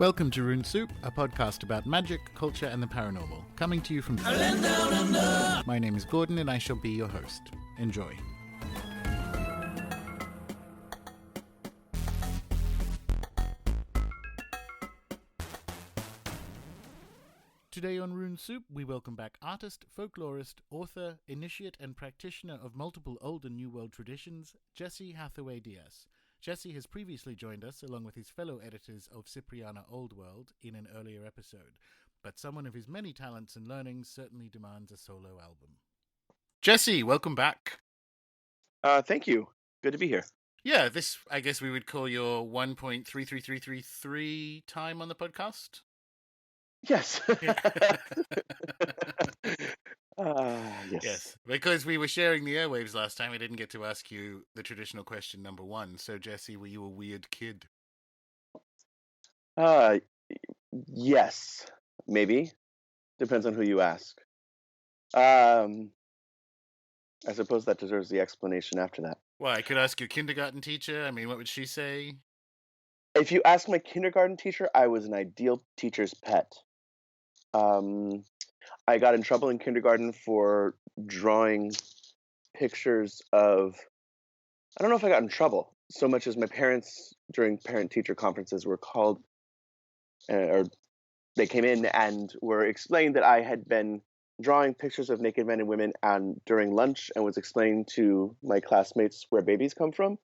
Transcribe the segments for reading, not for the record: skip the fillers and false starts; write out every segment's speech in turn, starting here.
Welcome to Rune Soup, a podcast about magic, culture, and the paranormal, coming to you from... My name is Gordon, and I shall be your host. Enjoy. Today on Rune Soup, we welcome back artist, folklorist, author, initiate, and practitioner of multiple Old and New World traditions, Jesse Hathaway Diaz. Jesse has previously joined us, along with his fellow editors of Cipriana Old World, in an earlier episode. But someone of his many talents and learnings certainly demands a solo album. Jesse, welcome back. Thank you. Good to be here. Yeah, this, I guess we would call your 1.33333 time on the podcast? Yes. Yes. Because we were sharing the airwaves last time, I didn't get to ask you the traditional question number one. So, Jesse, were you a weird kid? Yes. Maybe. Depends on who you ask. I suppose that deserves the explanation after that. Well, I could ask your kindergarten teacher. I mean, what would she say? If you ask my kindergarten teacher, I was an ideal teacher's pet. I got in trouble in kindergarten for drawing pictures of... I don't know if I got in trouble so much as my parents, during parent-teacher conferences, were called, or they came in and were explained that I had been drawing pictures of naked men and women during lunch, and was explaining to my classmates where babies come from.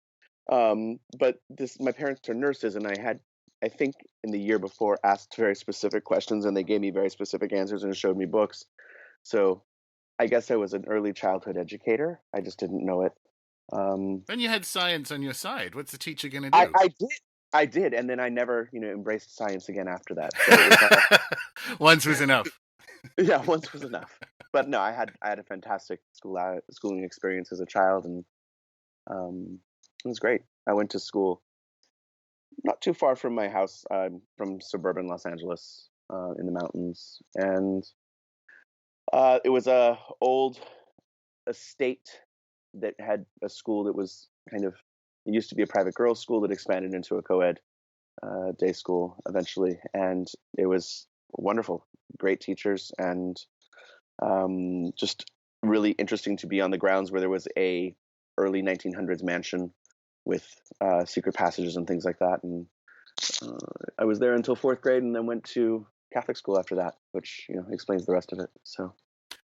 But my parents are nurses, and I think in the year before, asked very specific questions, and they gave me very specific answers and showed me books. So I guess I was an early childhood educator. I just didn't know it. Then you had science on your side. What's the teacher going to do? I did. And then I never, embraced science again after that. So it was, once was enough. Yeah, once was enough. But no, I had a fantastic schooling experience as a child, and it was great. I went to school not too far from my house. I'm from suburban Los Angeles, in the mountains, and it was a old estate that had a school that was it used to be a private girls' school that expanded into a co-ed day school eventually, and it was wonderful. Great teachers, and just really interesting to be on the grounds where there was a early 1900s mansion with secret passages and things like that. And I was there until fourth grade, and then went to Catholic school after that, which explains the rest of it. So,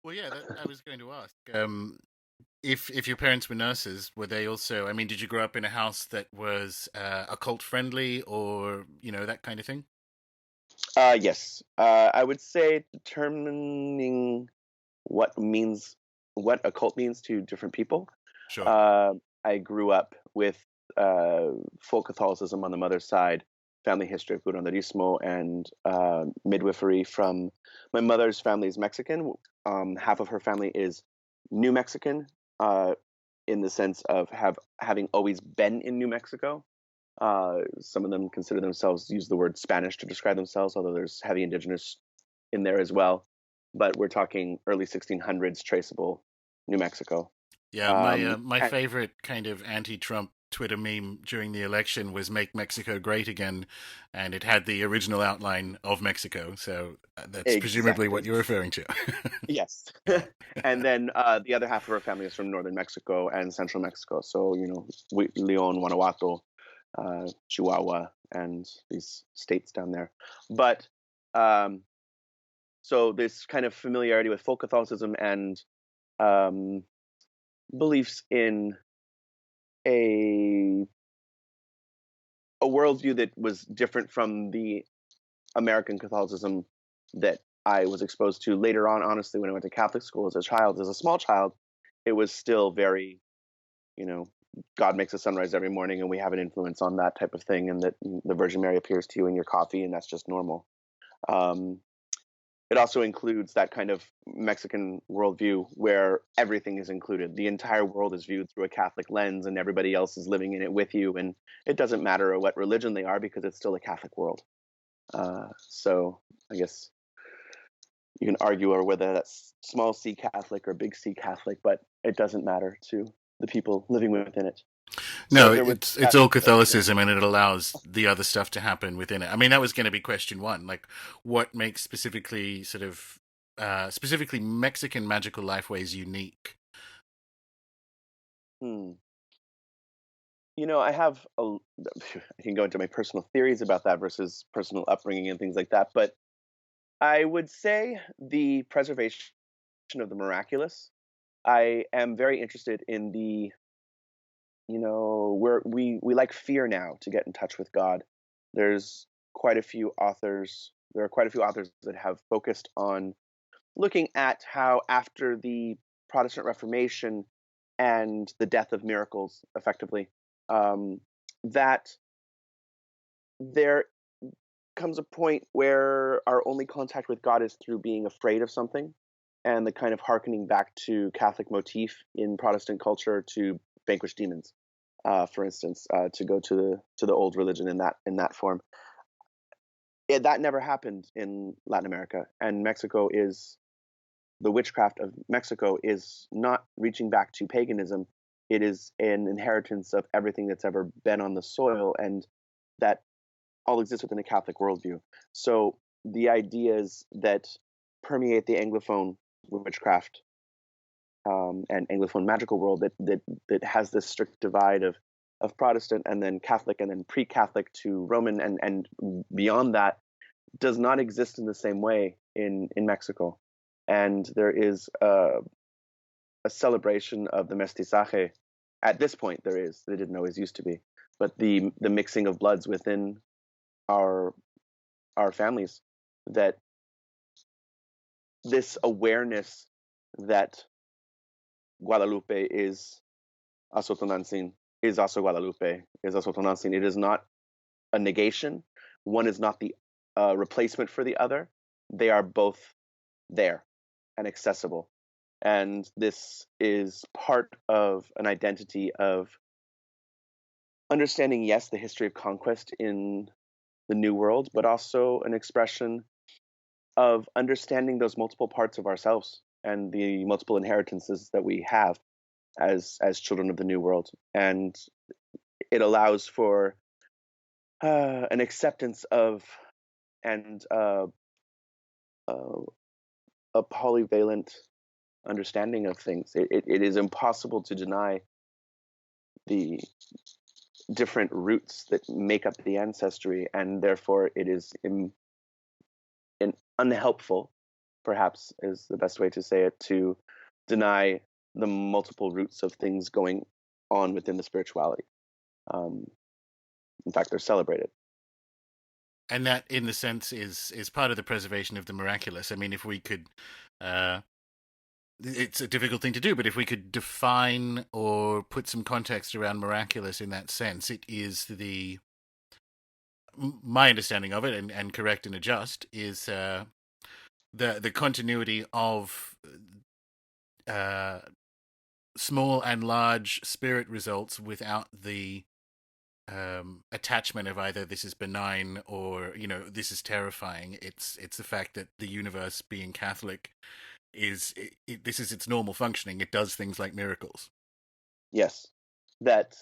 well, yeah, I was going to ask. If your parents were nurses, were they also? I mean, did you grow up in a house that was occult friendly, or that kind of thing? Yes. I would say determining what occult means to different people. Sure. I grew up with folk Catholicism on the mother's side, family history of Curanderismo, and midwifery from my mother's family is Mexican. Half of her family is New Mexican, in the sense of having always been in New Mexico. Some of them consider themselves, use the word Spanish to describe themselves, although there's heavy indigenous in there as well. But we're talking early 1600s traceable New Mexico. Yeah, my favorite kind of anti-Trump Twitter meme during the election was "Make Mexico Great Again," and it had the original outline of Mexico. So that's exactly. Presumably what you're referring to. Yes. And then the other half of our family is from northern Mexico and central Mexico. So, Leon, Guanajuato, Chihuahua, and these states down there. But so this kind of familiarity with folk Catholicism and beliefs in a worldview that was different from the American Catholicism that I was exposed to later on. Honestly, when I went to Catholic school as a small child, it was still very, God makes the sunrise every morning, and we have an influence on that type of thing, and that the Virgin Mary appears to you in your coffee, and that's just normal. It also includes that kind of Mexican worldview where everything is included. The entire world is viewed through a Catholic lens, and everybody else is living in it with you. And it doesn't matter what religion they are, because it's still a Catholic world. So I guess you can argue over whether that's small C Catholic or big C Catholic, but it doesn't matter to the people living within it. So No, there was it's that. all Yeah. Catholicism, and it allows the other stuff to happen within it. I mean, that was going to be question one, like what makes specifically specifically Mexican magical lifeways unique. Hmm. I have I can go into my personal theories about that versus personal upbringing and things like that, but I would say the preservation of the miraculous. I am very interested in we like fear now to get in touch with God. There's quite a few authors. There are quite a few authors that have focused on looking at how after the Protestant Reformation and the death of miracles, effectively, um, that there comes a point where our only contact with God is through being afraid of something, and the kind of harkening back to Catholic motif in Protestant culture to vanquish demons, for instance, to go to the old religion in that form. That never happened in Latin America, and Mexico is the witchcraft of Mexico is not reaching back to paganism. It is an inheritance of everything that's ever been on the soil, and that all exists within a Catholic worldview. So the ideas that permeate the Anglophone witchcraft and Anglophone magical world that has this strict divide of Protestant and then Catholic and then pre-Catholic to Roman and beyond that does not exist in the same way in Mexico. And there is a celebration of the mestizaje. At this point, there is. They didn't always used to be, but the mixing of bloods within our our families. That this awareness that Guadalupe is Azotonantzin, is also Guadalupe, is Azotonantzin. It is not a negation. One is not the replacement for the other. They are both there and accessible. And this is part of an identity of understanding, yes, the history of conquest in the New World, but also an expression of understanding those multiple parts of ourselves and the multiple inheritances that we have as children of the New World. And it allows for an acceptance of and uh, a polyvalent understanding of things. It is impossible to deny the different roots that make up the ancestry, and therefore it is unhelpful, perhaps is the best way to say it, to deny the multiple roots of things going on within the spirituality. Um, in fact, they're celebrated. And that, in the sense, is part of the preservation of the miraculous. I mean, if we could, uh, it's a difficult thing to do, but if we could define or put some context around miraculous in that sense, it is my understanding of it, and correct and adjust, is the continuity of uh, small and large spirit results without the attachment of either this is benign or this is terrifying. It's the fact that the universe, being Catholic, this is its normal functioning. It does things like miracles. Yes, that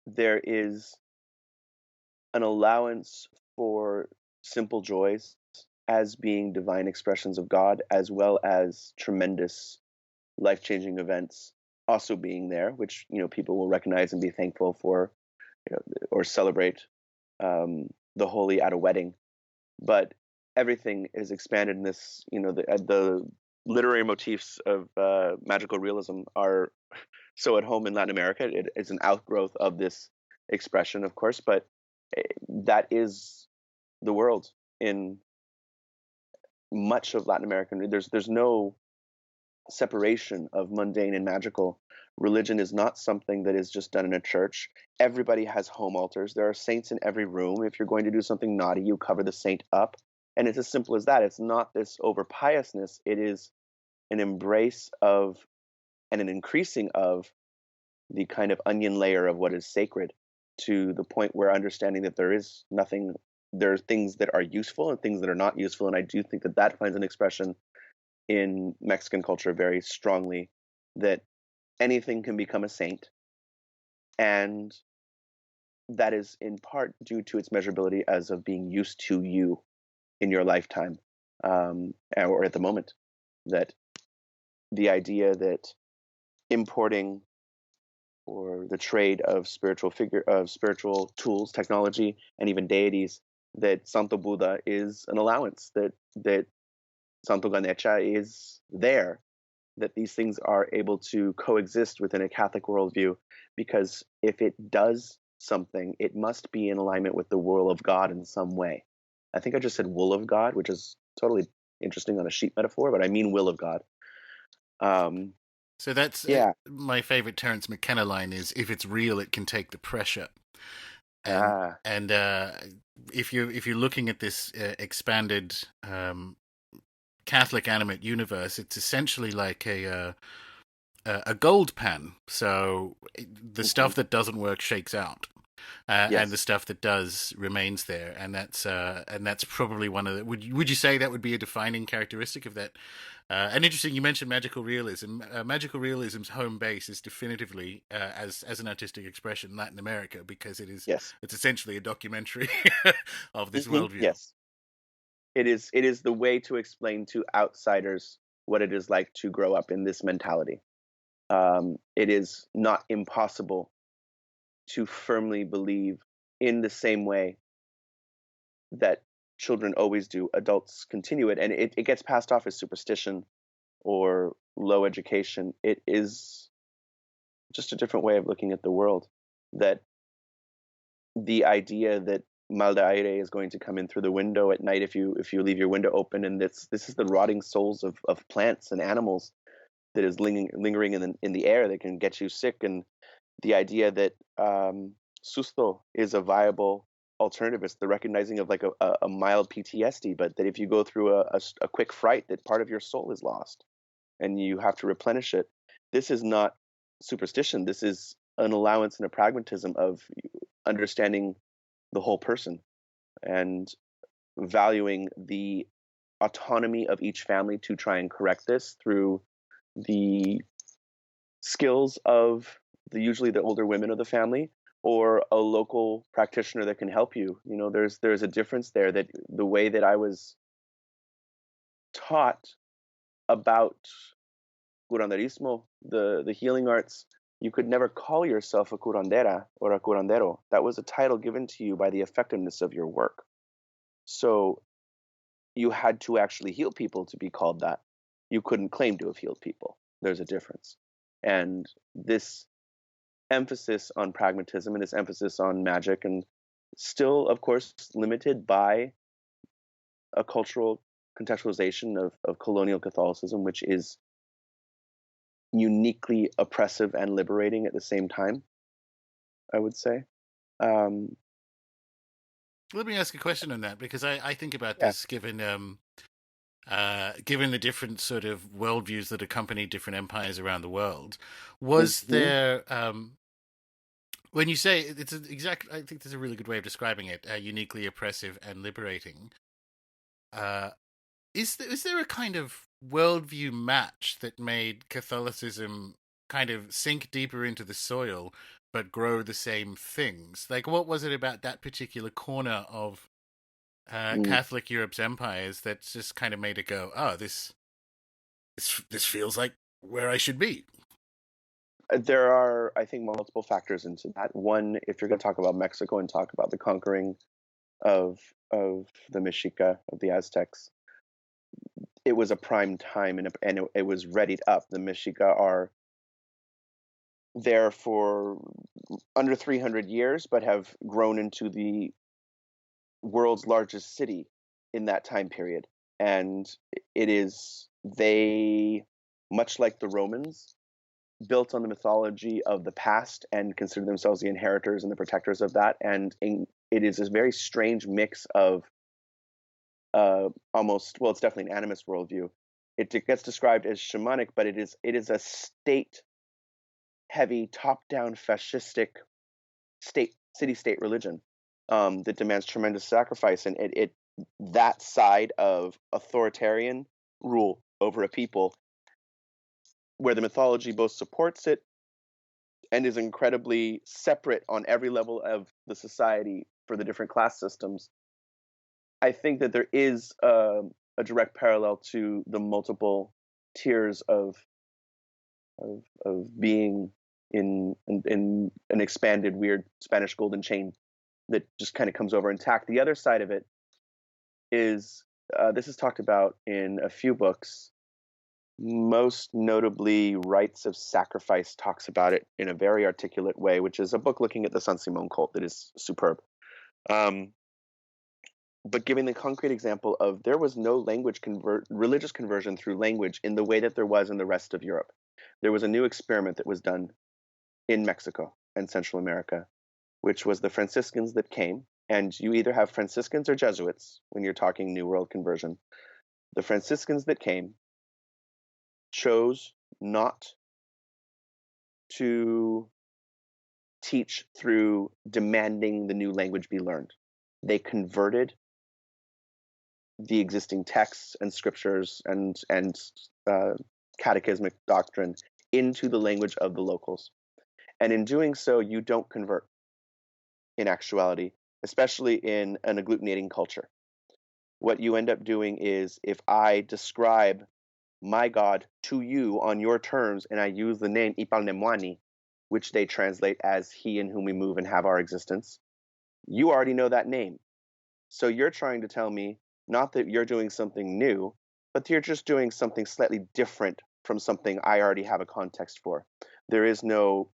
there is an allowance for simple joys as being divine expressions of God, as well as tremendous life-changing events also being there, which people will recognize and be thankful for, or celebrate the holy at a wedding. But everything is expanded in this. The literary motifs of magical realism are so at home in Latin America. It is an outgrowth of this expression, of course, but that is the world in much of Latin America. There's no separation of mundane and magical. Religion is not something that is just done in a church. Everybody has home altars. There are saints in every room. If you're going to do something naughty, you cover the saint up. And it's as simple as that. It's not this over piousness. It is an embrace of and an increasing of the kind of onion layer of what is sacred, to the point where understanding that there is nothing, there are things that are useful and things that are not useful. And I do think that that finds an expression in Mexican culture very strongly, that anything can become a saint, and that is in part due to its measurability as of being used to you in your lifetime, or at the moment. That the idea that importing or the trade of spiritual tools, technology, and even deities, that Santo Buddha is an allowance, that Santo Ganesha is there, that these things are able to coexist within a Catholic worldview, because if it does something, it must be in alignment with the will of God in some way. I think I just said will of God, which is totally interesting on a sheep metaphor, but I mean will of God. So that's Yeah. my favorite Terence McKenna line is, "If it's real, it can take the pressure." And Ah. and if you're looking at this expanded Catholic animate universe, it's essentially like a gold pan. So the Mhm. stuff that doesn't work shakes out, and the Yes. stuff that does remains there. And that's probably one of the. Would you say that would be a defining characteristic of that? And interesting, you mentioned magical realism. Magical realism's home base is definitively, as an artistic expression, Latin America, because Yes. it's essentially a documentary of this Hmm. worldview. Yes. It is the way to explain to outsiders what it is like to grow up in this mentality. It is not impossible to firmly believe in the same way that children always do. Adults continue it, and it gets passed off as superstition or low education. It is just a different way of looking at the world. That the idea that mal de aire is going to come in through the window at night if you leave your window open, and this is the rotting souls of plants and animals that is lingering in the air that can get you sick, and the idea that susto is a viable alternative. It's the recognizing of like a mild PTSD, but that if you go through a quick fright, that part of your soul is lost and you have to replenish it. This is not superstition. This is an allowance and a pragmatism of understanding the whole person and valuing the autonomy of each family to try and correct this through the skills of usually the older women of the family, or a local practitioner that can help you. There's a difference there, that the way that I was taught about curanderismo, the healing arts, you could never call yourself a curandera or a curandero. That was a title given to you by the effectiveness of your work. So you had to actually heal people to be called that. You couldn't claim to have healed people. There's a difference. And this emphasis on pragmatism and this emphasis on magic, and still, of course, limited by a cultural contextualization of colonial Catholicism, which is uniquely oppressive and liberating at the same time, I would say. Um, Let me ask a question on that, because I think about yeah. this given the different sort of worldviews that accompany different empires around the world. Was Hmm. there when you say I think there's a really good way of describing it, uniquely oppressive and liberating. Uh, is there a kind of worldview match that made Catholicism kind of sink deeper into the soil but grow the same things? Like, what was it about that particular corner of Mm. Catholic Europe's empires that just kind of made it go, oh, this feels like where I should be? There are, I think, multiple factors into that. One, if you're going to talk about Mexico and talk about the conquering of the Mexica, of the Aztecs, it was a prime time, and it was readied up. The Mexica are there for under 300 years, but have grown into the world's largest city in that time period. And it is, they, much like the Romans, built on the mythology of the past and consider themselves the inheritors and the protectors of that. It is a very strange mix of almost, well, it's definitely an animist worldview. It gets described as shamanic, but it is a state heavy, top down, fascistic city state religion that demands tremendous sacrifice, and it that side of authoritarian rule over a people, where the mythology both supports it and is incredibly separate on every level of the society for the different class systems, I think that there is a direct parallel to the multiple tiers of being in an expanded, weird Spanish golden chain that just kind of comes over intact. The other side of it is this is talked about in a few books. Most notably, Rites of Sacrifice talks about it in a very articulate way, which is a book looking at the San Simon cult that is superb. But giving the concrete example of there was no religious conversion through language in the way that there was in the rest of Europe. There was a new experiment that was done in Mexico and Central America, which was the Franciscans that came. And you either have Franciscans or Jesuits when you're talking New World conversion. The Franciscans that came chose not to teach through demanding the new language be learned. They converted the existing texts and scriptures and catechismic doctrine into the language of the locals. And in doing so, you don't convert in actuality, especially in an agglutinating culture. What you end up doing is, if I describe my God to you on your terms and I use the name Ipalnemwani, which they translate as he in whom we move and have our existence, you already know that name. So you're trying to tell me not that you're doing something new, but you're just doing something slightly different from something I already have a context for. There is no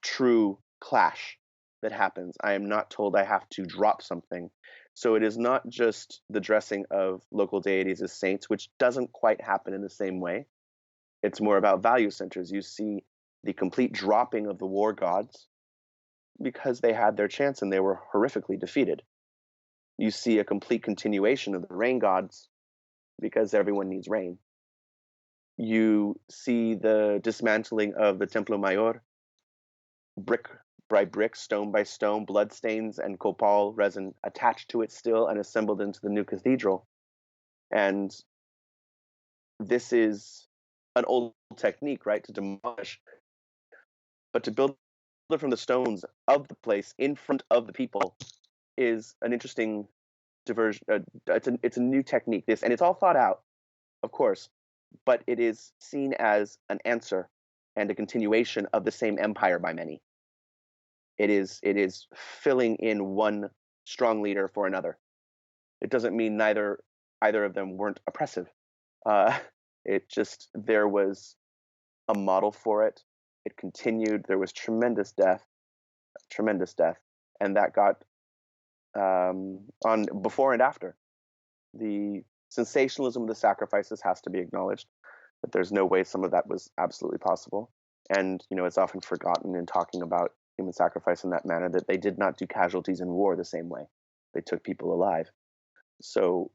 true clash that happens. I am not told I have to drop something. So it is not just the dressing of local deities as saints, which doesn't quite happen in the same way. It's more about value centers. You see the complete dropping of the war gods because they had their chance and they were horrifically defeated. You see a complete continuation of the rain gods because everyone needs rain. You see the dismantling of the Templo Mayor, brick by brick, stone by stone, bloodstains and copal resin attached to it still and assembled into the new cathedral. And this is an old technique, right, to demolish, but to build it from the stones of the place in front of the people is an interesting diversion. It's a new technique. And it's all thought out, of course, but it is seen as an answer and a continuation of the same empire by many. It is filling in one strong leader for another. It doesn't mean either of them weren't oppressive. It just, there was a model for it. It continued. There was tremendous death, and that got on before and after. The sensationalism of the sacrifices has to be acknowledged, but there's no way some of that was absolutely possible. And it's often forgotten in talking about human sacrifice in that manner that they did not do casualties in war the same way. They took people alive. So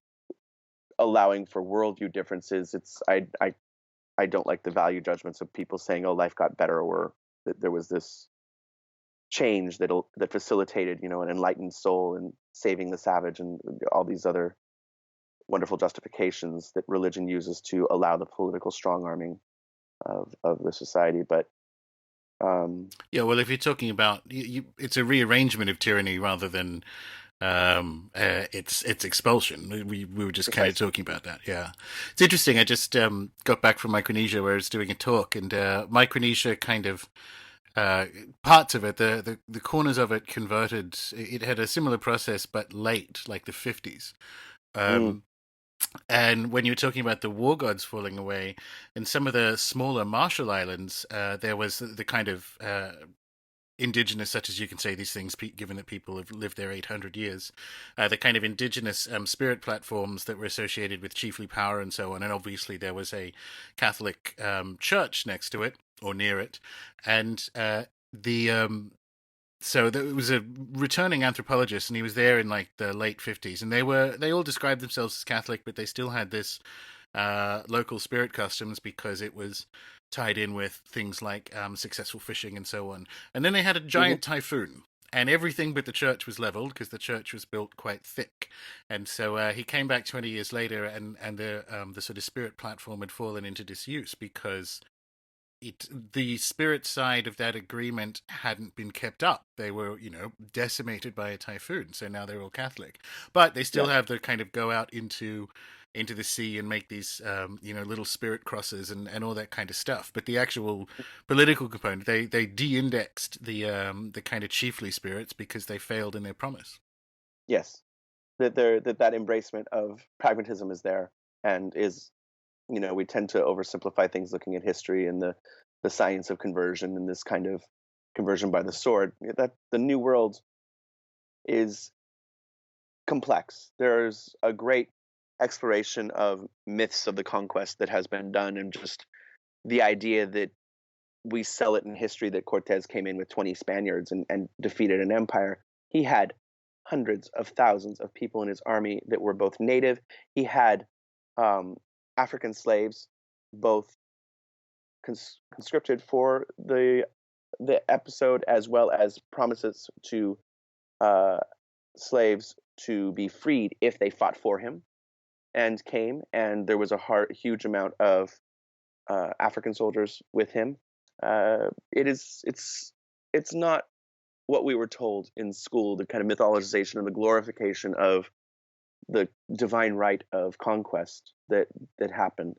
allowing for worldview differences, I don't like the value judgments of people saying, oh, life got better, or that there was this change that facilitated, an enlightened soul and saving the savage, and all these other wonderful justifications that religion uses to allow the political strong arming of the society. But yeah, well, if you're talking about it's a rearrangement of tyranny rather than it's expulsion. We were just kind of talking about that. Yeah, it's interesting. I just got back from Micronesia where I was doing a talk, and Micronesia kind of parts of it, the corners of it converted. It had a similar process, but late, like the 50s. And when you were talking about the war gods falling away, in some of the smaller Marshall Islands, there was the kind of indigenous, such as you can say these things, given that people have lived there 800 years, the kind of indigenous spirit platforms that were associated with chiefly power and so on. And obviously there was a Catholic church next to it or near it. And so there was a returning anthropologist, and he was there in like the late 50s, and they all described themselves as Catholic, but they still had this local spirit customs because it was tied in with things like successful fishing and so on. And then they had a giant typhoon, and everything but the church was leveled because the church was built quite thick. And so he came back 20 years later, and the sort of spirit platform had fallen into disuse because the spirit side of that agreement hadn't been kept up. They were, decimated by a typhoon, so now they're all Catholic. But they still Yes. have to kind of go out into the sea and make these, little spirit crosses and all that kind of stuff. But the actual political component, they de-indexed the kind of chiefly spirits because they failed in their promise. Yes. That embracement of pragmatism is there, and is, we tend to oversimplify things looking at history and the science of conversion and this kind of conversion by the sword. That the New World is complex. There's a great exploration of myths of the conquest that has been done, and just the idea that we sell it in history that Cortez came in with 20 Spaniards and defeated an empire. He had hundreds of thousands of people in his army that were both native. He had African slaves, both conscripted for the episode, as well as promises to slaves to be freed if they fought for him, and came. And there was a huge amount of African soldiers with him. It's not what we were told in school, the kind of mythologization and the glorification of the divine right of conquest that happened,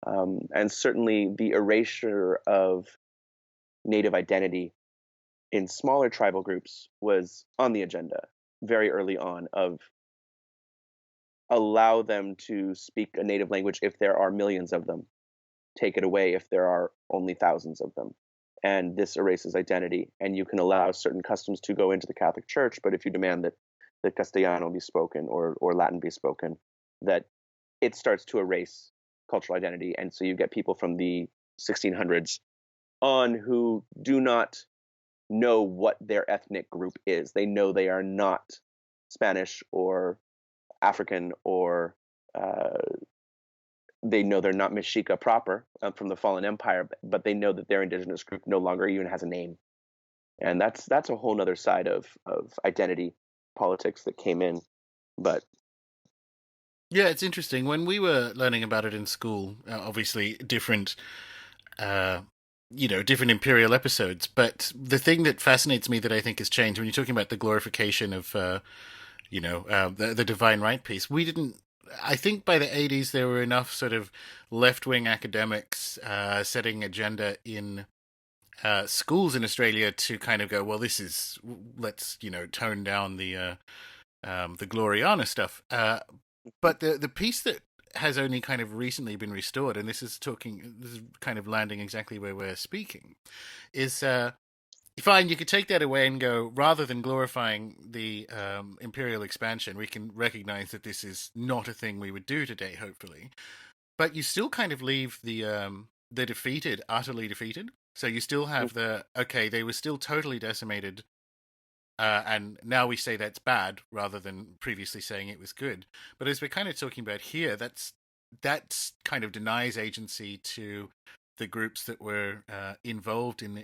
and certainly the erasure of native identity in smaller tribal groups was on the agenda very early on. Of allow them to speak a native language if there are millions of them, take it away if there are only thousands of them. And this erases identity. And you can allow certain customs to go into the Catholic Church, but if you demand that Castellano be spoken or Latin be spoken, that it starts to erase cultural identity. And so you get people from the 1600s on who do not know what their ethnic group is. They know they are not Spanish or African, or they know they're not Mexica proper, from the fallen empire, but they know that their indigenous group no longer even has a name. And that's a whole nother side of identity politics that came in. But Yeah, it's interesting. When we were learning about it in school, obviously different, different imperial episodes. But the thing that fascinates me that I think has changed when you're talking about the glorification of, the divine right piece, we didn't. I think by the 80s there were enough sort of left-wing academics setting agenda in schools in Australia to kind of go, well, let's tone down the Gloriana stuff. But the piece that has only kind of recently been restored, and this is kind of landing exactly where we're speaking, is fine. You could take that away and go, rather than glorifying the imperial expansion, we can recognize that this is not a thing we would do today, hopefully. But you still kind of leave the defeated utterly defeated. So you still have they were still totally decimated, and now we say that's bad rather than previously saying it was good. But as we're kind of talking about here, that's kind of denies agency to the groups that were involved in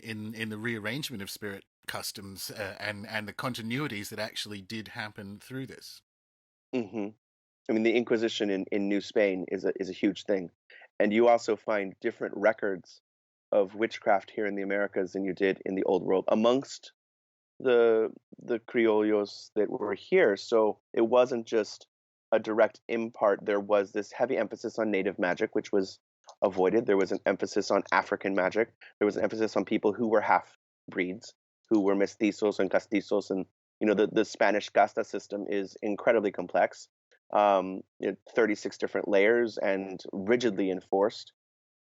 the rearrangement of spirit customs, and the continuities that actually did happen through this. mm-hmm. I mean, the Inquisition in New Spain is a huge thing, and you also find different records of witchcraft here in the Americas than you did in the Old World amongst the criollos that were here. So it wasn't just a direct impart. There was this heavy emphasis on native magic, which was avoided. There was an emphasis on African magic. There was an emphasis on people who were half breeds, who were mestizos and castizos. And the Spanish casta system is incredibly complex. 36 different layers and rigidly enforced.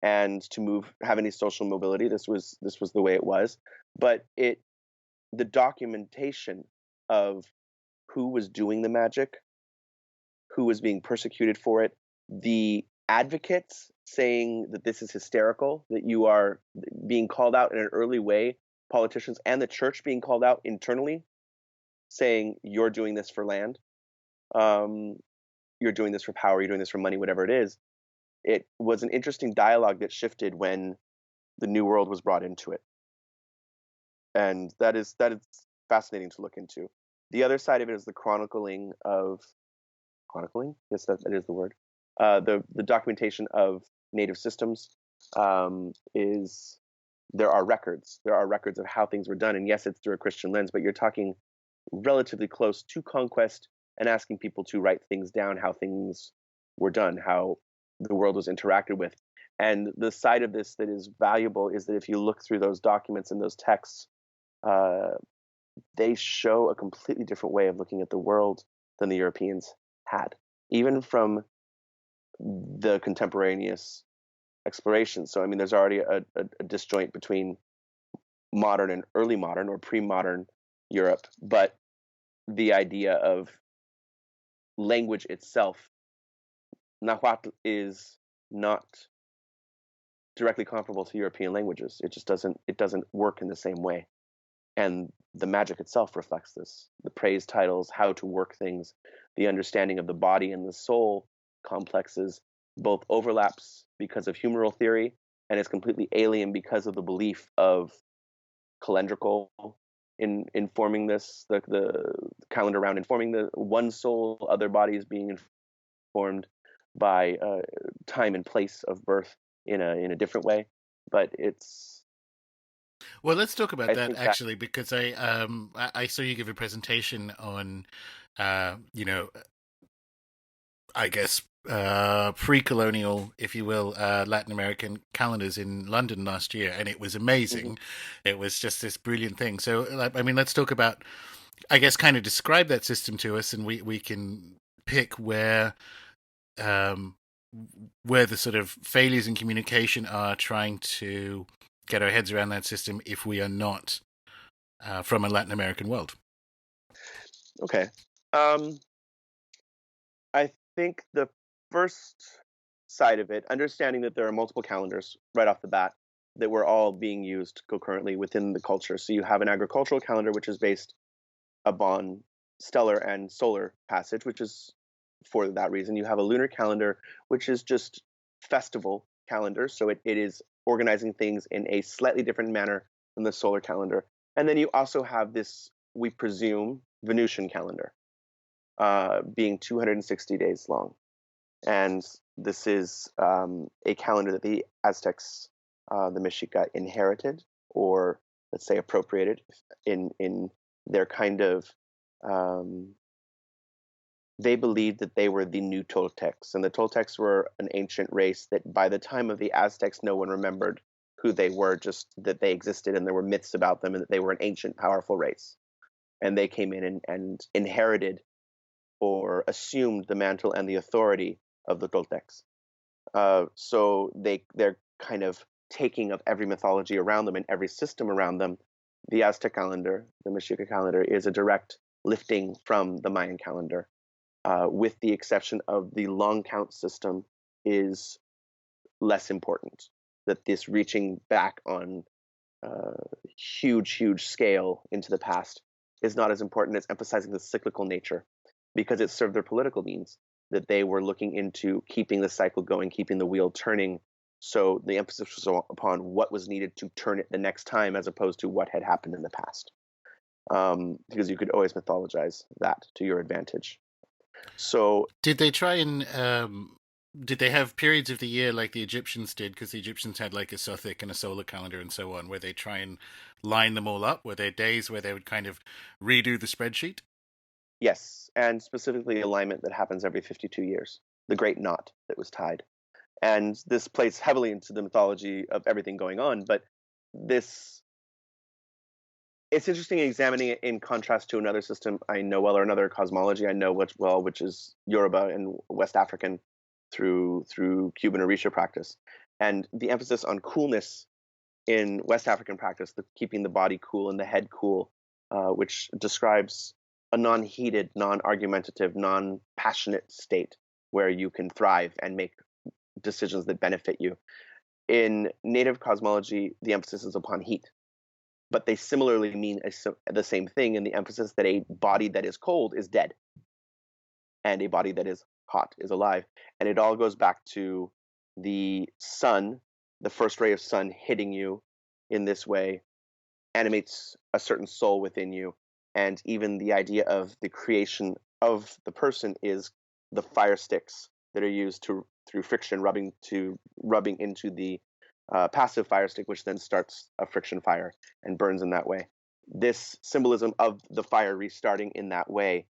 And to have any social mobility, this was the way it was. But the documentation of who was doing the magic, who was being persecuted for it, the advocates saying that this is hysterical, that you are being called out in an early way, politicians and the church being called out internally, saying you're doing this for land, you're doing this for power, you're doing this for money, whatever it is. It was an interesting dialogue that shifted when the New World was brought into it. And that is fascinating to look into. The other side of it is the chronicling. Yes, that is the word. The documentation of native systems is there are records. There are records of how things were done. And yes, it's through a Christian lens, but you're talking relatively close to conquest and asking people to write things down, how things were done, how the world was interacted with. And the side of this that is valuable is that if you look through those documents and those texts, they show a completely different way of looking at the world than the Europeans had, even from the contemporaneous exploration. So, I mean, there's already a disjoint between modern and early modern or pre-modern Europe, but the idea of language itself, Nahuatl is not directly comparable to European languages. It just doesn't work in the same way. And the magic itself reflects this. The praise titles, how to work things, the understanding of the body and the soul complexes both overlaps because of humoral theory and is completely alien because of the belief of calendrical in informing this, the calendar round informing the one soul, other bodies being informed by time and place of birth in a different way. But it's Well, let's talk about I that think that actually, because I saw you give a presentation on you know, I guess pre-colonial, if you will, Latin American calendars in London last year, and it was amazing. It was just this brilliant thing. So, I mean, let's talk about, I guess, kind of describe that system to us, and we can pick um, where the sort of failures in communication are, trying to get our heads around that system if we are not from a Latin American world. okay. I think the first side of it, understanding that there are multiple calendars right off the bat that were all being used concurrently within the culture. So you have an agricultural calendar, which is based upon stellar and solar passage, which is for that reason. You have a lunar calendar, which is just festival calendar. So it is organizing things in a slightly different manner than the solar calendar. And then you also have this, we presume, Venusian calendar, being 260 days long. And this is a calendar that the Aztecs, the Mexica, inherited, or let's say appropriated in their kind of, they believed that they were the new Toltecs. And the Toltecs were an ancient race that by the time of the Aztecs, no one remembered who they were, just that they existed and there were myths about them and that they were an ancient, powerful race. And they came in and inherited or assumed the mantle and the authority of the Toltecs. So they're kind of taking of every mythology around them and every system around them. The Aztec calendar, the Mexica calendar, is a direct lifting from the Mayan calendar, with the exception of the long count system is less important. That this reaching back on huge scale into the past is not as important as emphasizing the cyclical nature, because it served their political means, that they were looking into keeping the cycle going, keeping the wheel turning. So the emphasis was upon what was needed to turn it the next time, as opposed to what had happened in the past. Because you could always mythologize that to your advantage. So did they try and did they have periods of the year like the Egyptians did? Because the Egyptians had like a Sothic and a solar calendar and so on, where they try and line them all up. Were there days where they would kind of redo the spreadsheet? yes, and specifically alignment that happens every 52 years, the great knot that was tied. And this plays heavily into the mythology of everything going on, but this, it's interesting examining it in contrast to another system I know well, or another cosmology I know well, which is Yoruba and West African through Cuban Orisha practice. And the emphasis on coolness in West African practice, keeping the body cool and the head cool, which describes a non-heated, non-argumentative, non-passionate state where you can thrive and make decisions that benefit you. In native cosmology, the emphasis is upon heat, but they similarly mean the same thing in the emphasis that a body that is cold is dead and a body that is hot is alive. And it all goes back to the sun, the first ray of sun hitting you in this way animates a certain soul within you. And even the idea of the creation of the person is the fire sticks that are used through friction rubbing into the passive fire stick, which then starts a friction fire and burns in that way. This symbolism of the fire restarting in that way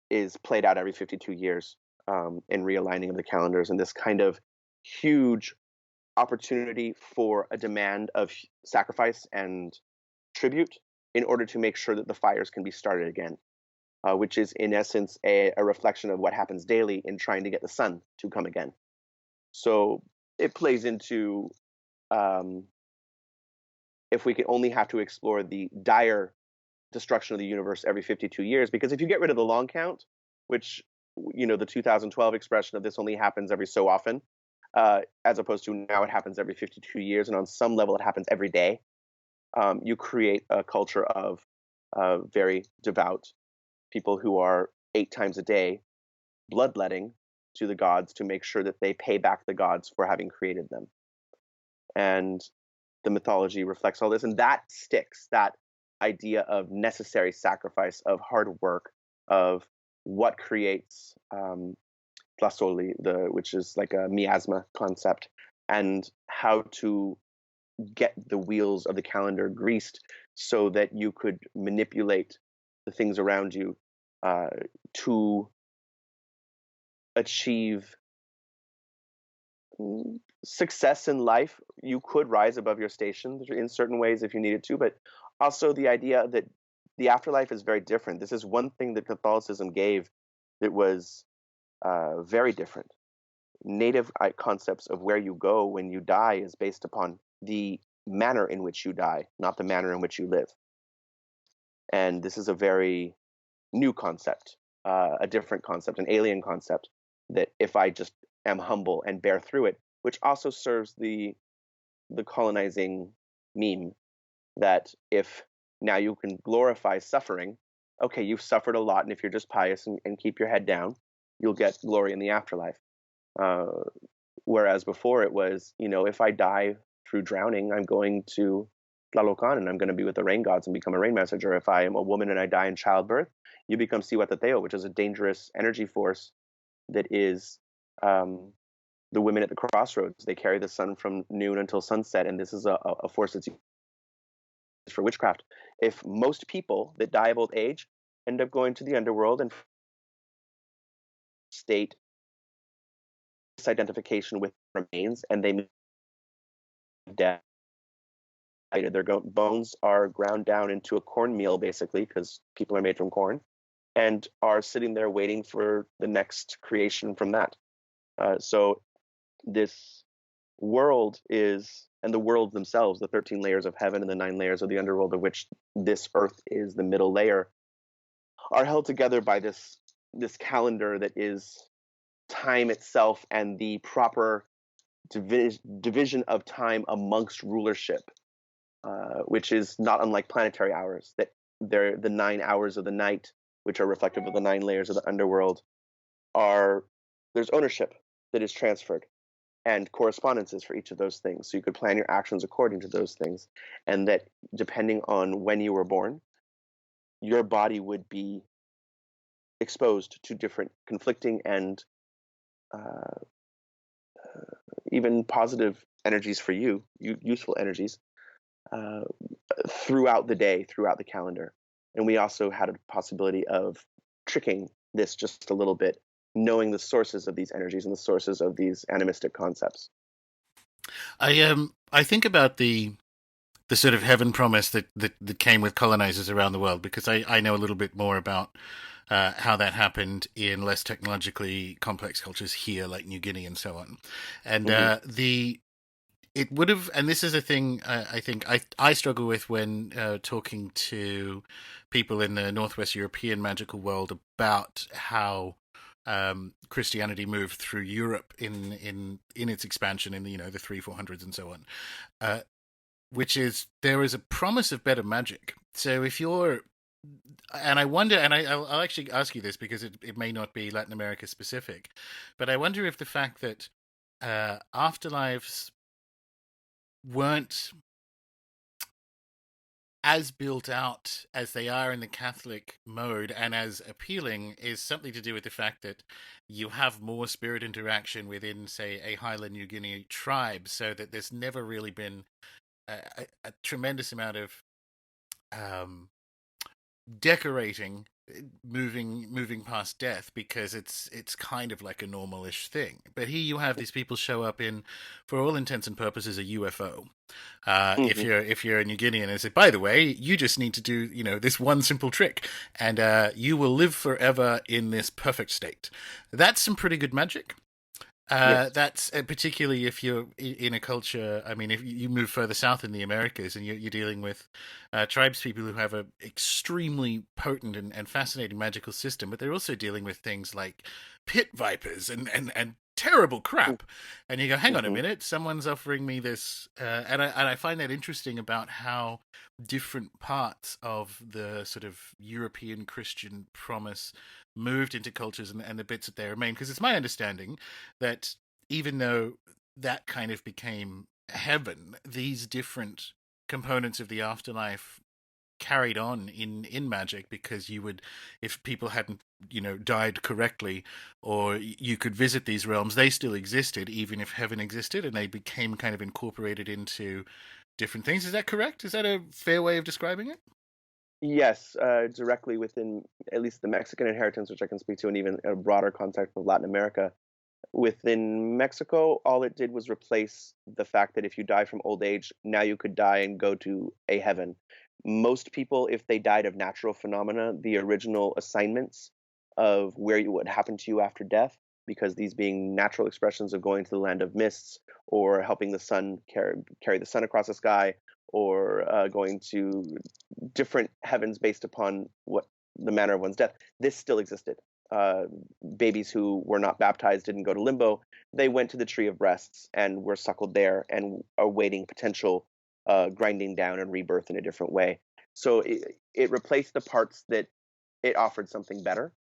is played out every 52 years in realigning of the calendars, and this kind of huge opportunity for a demand of sacrifice and tribute in order to make sure that the fires can be started again, which is in essence a reflection of what happens daily in trying to get the sun to come again. So it plays into if we can only have to explore the dire destruction of the universe every 52 years, because if you get rid of the long count, which, you know, the 2012 expression of this only happens every so often, as opposed to now it happens every 52 years, and on some level it happens every day, you create a culture of very devout people who are 8 times a day bloodletting to the gods to make sure that they pay back the gods for having created them. And the mythology reflects all this, and that sticks, that idea of necessary sacrifice, of hard work, of what creates plasoli, which is like a miasma concept, and how to get the wheels of the calendar greased so that you could manipulate the things around you to achieve success in life. You could rise above your station in certain ways if you needed to, but also the idea that the afterlife is very different. This is one thing that Catholicism gave that was very different. Native concepts of where you go when you die is based upon the manner in which you die, not the manner in which you live. And this is a very new concept, a different concept, an alien concept, that if I just am humble and bear through it, which also serves the colonizing meme that if now you can glorify suffering, okay, you've suffered a lot, and if you're just pious and keep your head down, you'll get glory in the afterlife. Whereas before it was, you know, if I die through drowning, I'm going to Tlalocan and I'm going to be with the rain gods and become a rain messenger. If I am a woman and I die in childbirth, you become Siwatateo, which is a dangerous energy force that is the women at the crossroads. They carry the sun from noon until sunset, and this is a force that's used for witchcraft. If most people that die of old age end up going to the underworld and state identification with remains, and they death, their bones are ground down into a cornmeal, basically, because people are made from corn, and are sitting there waiting for the next creation from that. So this world is, and the worlds themselves, the 13 layers of heaven and the 9 layers of the underworld, of which this earth is the middle layer, are held together by this calendar that is time itself and the proper division of time amongst rulership, which is not unlike planetary hours, that they're the 9 hours of the night, which are reflective of the 9 layers of the underworld, there's ownership that is transferred and correspondences for each of those things. So you could plan your actions according to those things, and that depending on when you were born, your body would be exposed to different conflicting and even positive energies for you, useful energies, throughout the day, throughout the calendar. And we also had a possibility of tricking this just a little bit, knowing the sources of these energies and the sources of these animistic concepts. I think about the sort of heaven promise that came with colonizers around the world, because I know a little bit more about how that happened in less technologically complex cultures here, like New Guinea and so on. And it would have, and this is a thing I think I struggle with when talking to people in the Northwest European magical world about how Christianity moved through Europe in its expansion in the 300-400s and so on, which is there is a promise of better magic. So if you're, and I wonder, and I'll actually ask you this because it may not be Latin America specific, but I wonder if the fact that afterlives weren't as built out as they are in the Catholic mode and as appealing is something to do with the fact that you have more spirit interaction within, say, a Highland New Guinea tribe, so that there's never really been a tremendous amount of um, decorating, moving past death, because it's kind of like a normalish thing. But here you have these people show up in, for all intents and purposes, a UFO. Hmm. If you're a New Guinean and say, by the way, you just need to do this one simple trick, and you will live forever in this perfect state. That's some pretty good magic. Yes. That's particularly if you're in a culture. I mean, if you move further south in the Americas and you're dealing with tribes people who have a extremely potent and fascinating magical system, but they're also dealing with things like pit vipers and terrible crap. And you go, hang on a Mm-hmm. minute, someone's offering me this, and I find that interesting about how different parts of the sort of European Christian promise moved into cultures and the bits that they remain. Because it's my understanding that even though that kind of became heaven, these different components of the afterlife carried on in magic, because you would, if people hadn't died correctly, or you could visit these realms, they still existed even if heaven existed, and they became kind of incorporated into different things. Is that correct? Is that a fair way of describing it? Yes, directly within at least the Mexican inheritance, which I can speak to, and even a broader context of Latin America. Within Mexico, all it did was replace the fact that if you die from old age, now you could die and go to a heaven. Most people, if they died of natural phenomena, the original assignments of where you would happen to you after death, because these being natural expressions of going to the land of mists, or helping the sun carry the sun across the sky, or going to different heavens based upon what the manner of one's death, this still existed. Uh, Babies who were not baptized didn't go to limbo. They went to the tree of breasts and were suckled there and awaiting potential grinding down and rebirth in a different way. So it replaced the parts that it offered something better.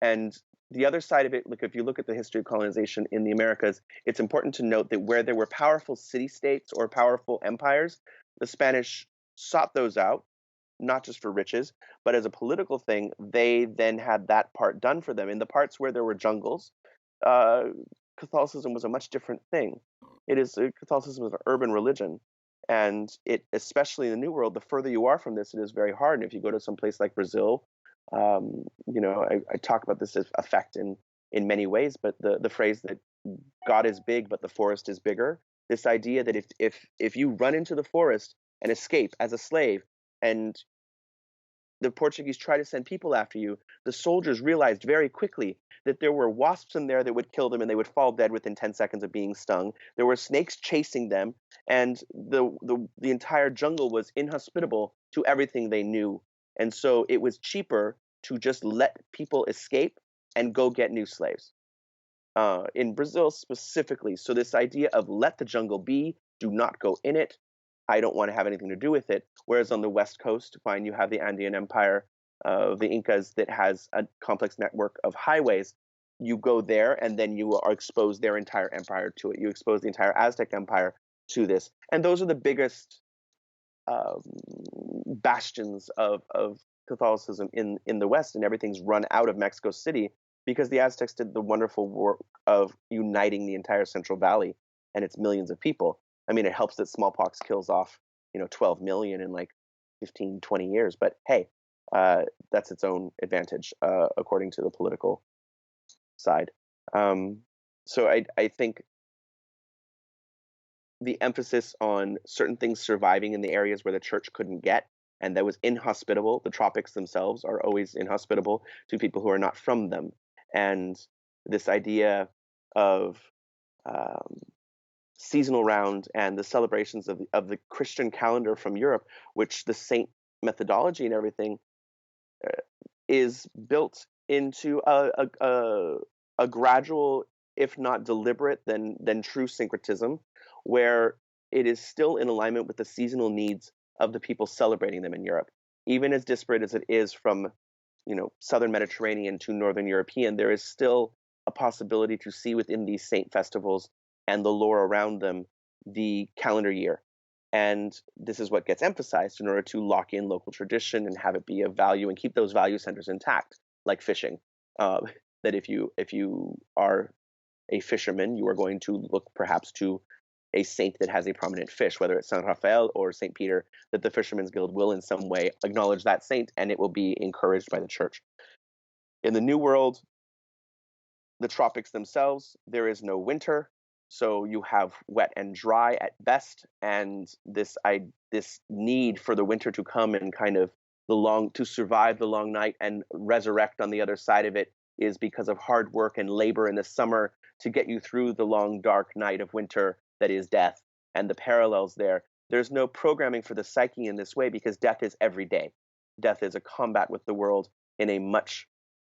And the other side of it, like if you look at the history of colonization in the Americas, it's important to note that where there were powerful city states or powerful empires, the Spanish sought those out, not just for riches, but as a political thing. They then had that part done for them. In the parts where there were jungles, uh, Catholicism was a much different thing. Catholicism is an urban religion, and it, especially in the New World, the further you are from this, it is very hard. And if you go to some place like Brazil, I talk about this as effect in many ways, but the phrase that God is big, but the forest is bigger. This idea that if you run into the forest and escape as a slave, and the Portuguese try to send people after you, the soldiers realized very quickly that there were wasps in there that would kill them and they would fall dead within 10 seconds of being stung. There were snakes chasing them, and the entire jungle was inhospitable to everything they knew. And so it was cheaper to just let people escape and go get new slaves. In Brazil specifically. So this idea of let the jungle be, do not go in it. I don't want to have anything to do with it. Whereas on the West Coast, fine, you have the Andean Empire, the Incas, that has a complex network of highways. You go there, and then you are exposed their entire empire to it. You expose the entire Aztec Empire to this, and those are the biggest um, bastions of Catholicism in the West, and everything's run out of Mexico City because the Aztecs did the wonderful work of uniting the entire Central Valley and its millions of people. I mean, it helps that smallpox kills off 12 million in like 15, 20 years, but hey, that's its own advantage according to the political side. Um, so I think the emphasis on certain things surviving in the areas where the church couldn't get, and that was inhospitable. The tropics themselves are always inhospitable to people who are not from them. And this idea of um, seasonal round and the celebrations of the Christian calendar from Europe, which the saint methodology and everything is built into a gradual, if not deliberate, then true syncretism, where it is still in alignment with the seasonal needs of the people celebrating them in Europe. Even as disparate as it is from southern Mediterranean to northern European, there is still a possibility to see within these saint festivals and the lore around them the calendar year. And this is what gets emphasized in order to lock in local tradition and have it be of value and keep those value centers intact, like fishing. Uh, that if you are a fisherman, you are going to look perhaps to a saint that has a prominent fish, whether it's Saint Raphael or Saint Peter, that the Fishermen's Guild will in some way acknowledge that saint, and it will be encouraged by the church. In the New World, the tropics themselves, there is no winter, so you have wet and dry at best, and this need for the winter to come and kind of to survive the long night and resurrect on the other side of it is because of hard work and labor in the summer to get you through the long dark night of winter that is death, and the parallels there. There's no programming for the psyche in this way because death is every day. Death is a combat with the world in a much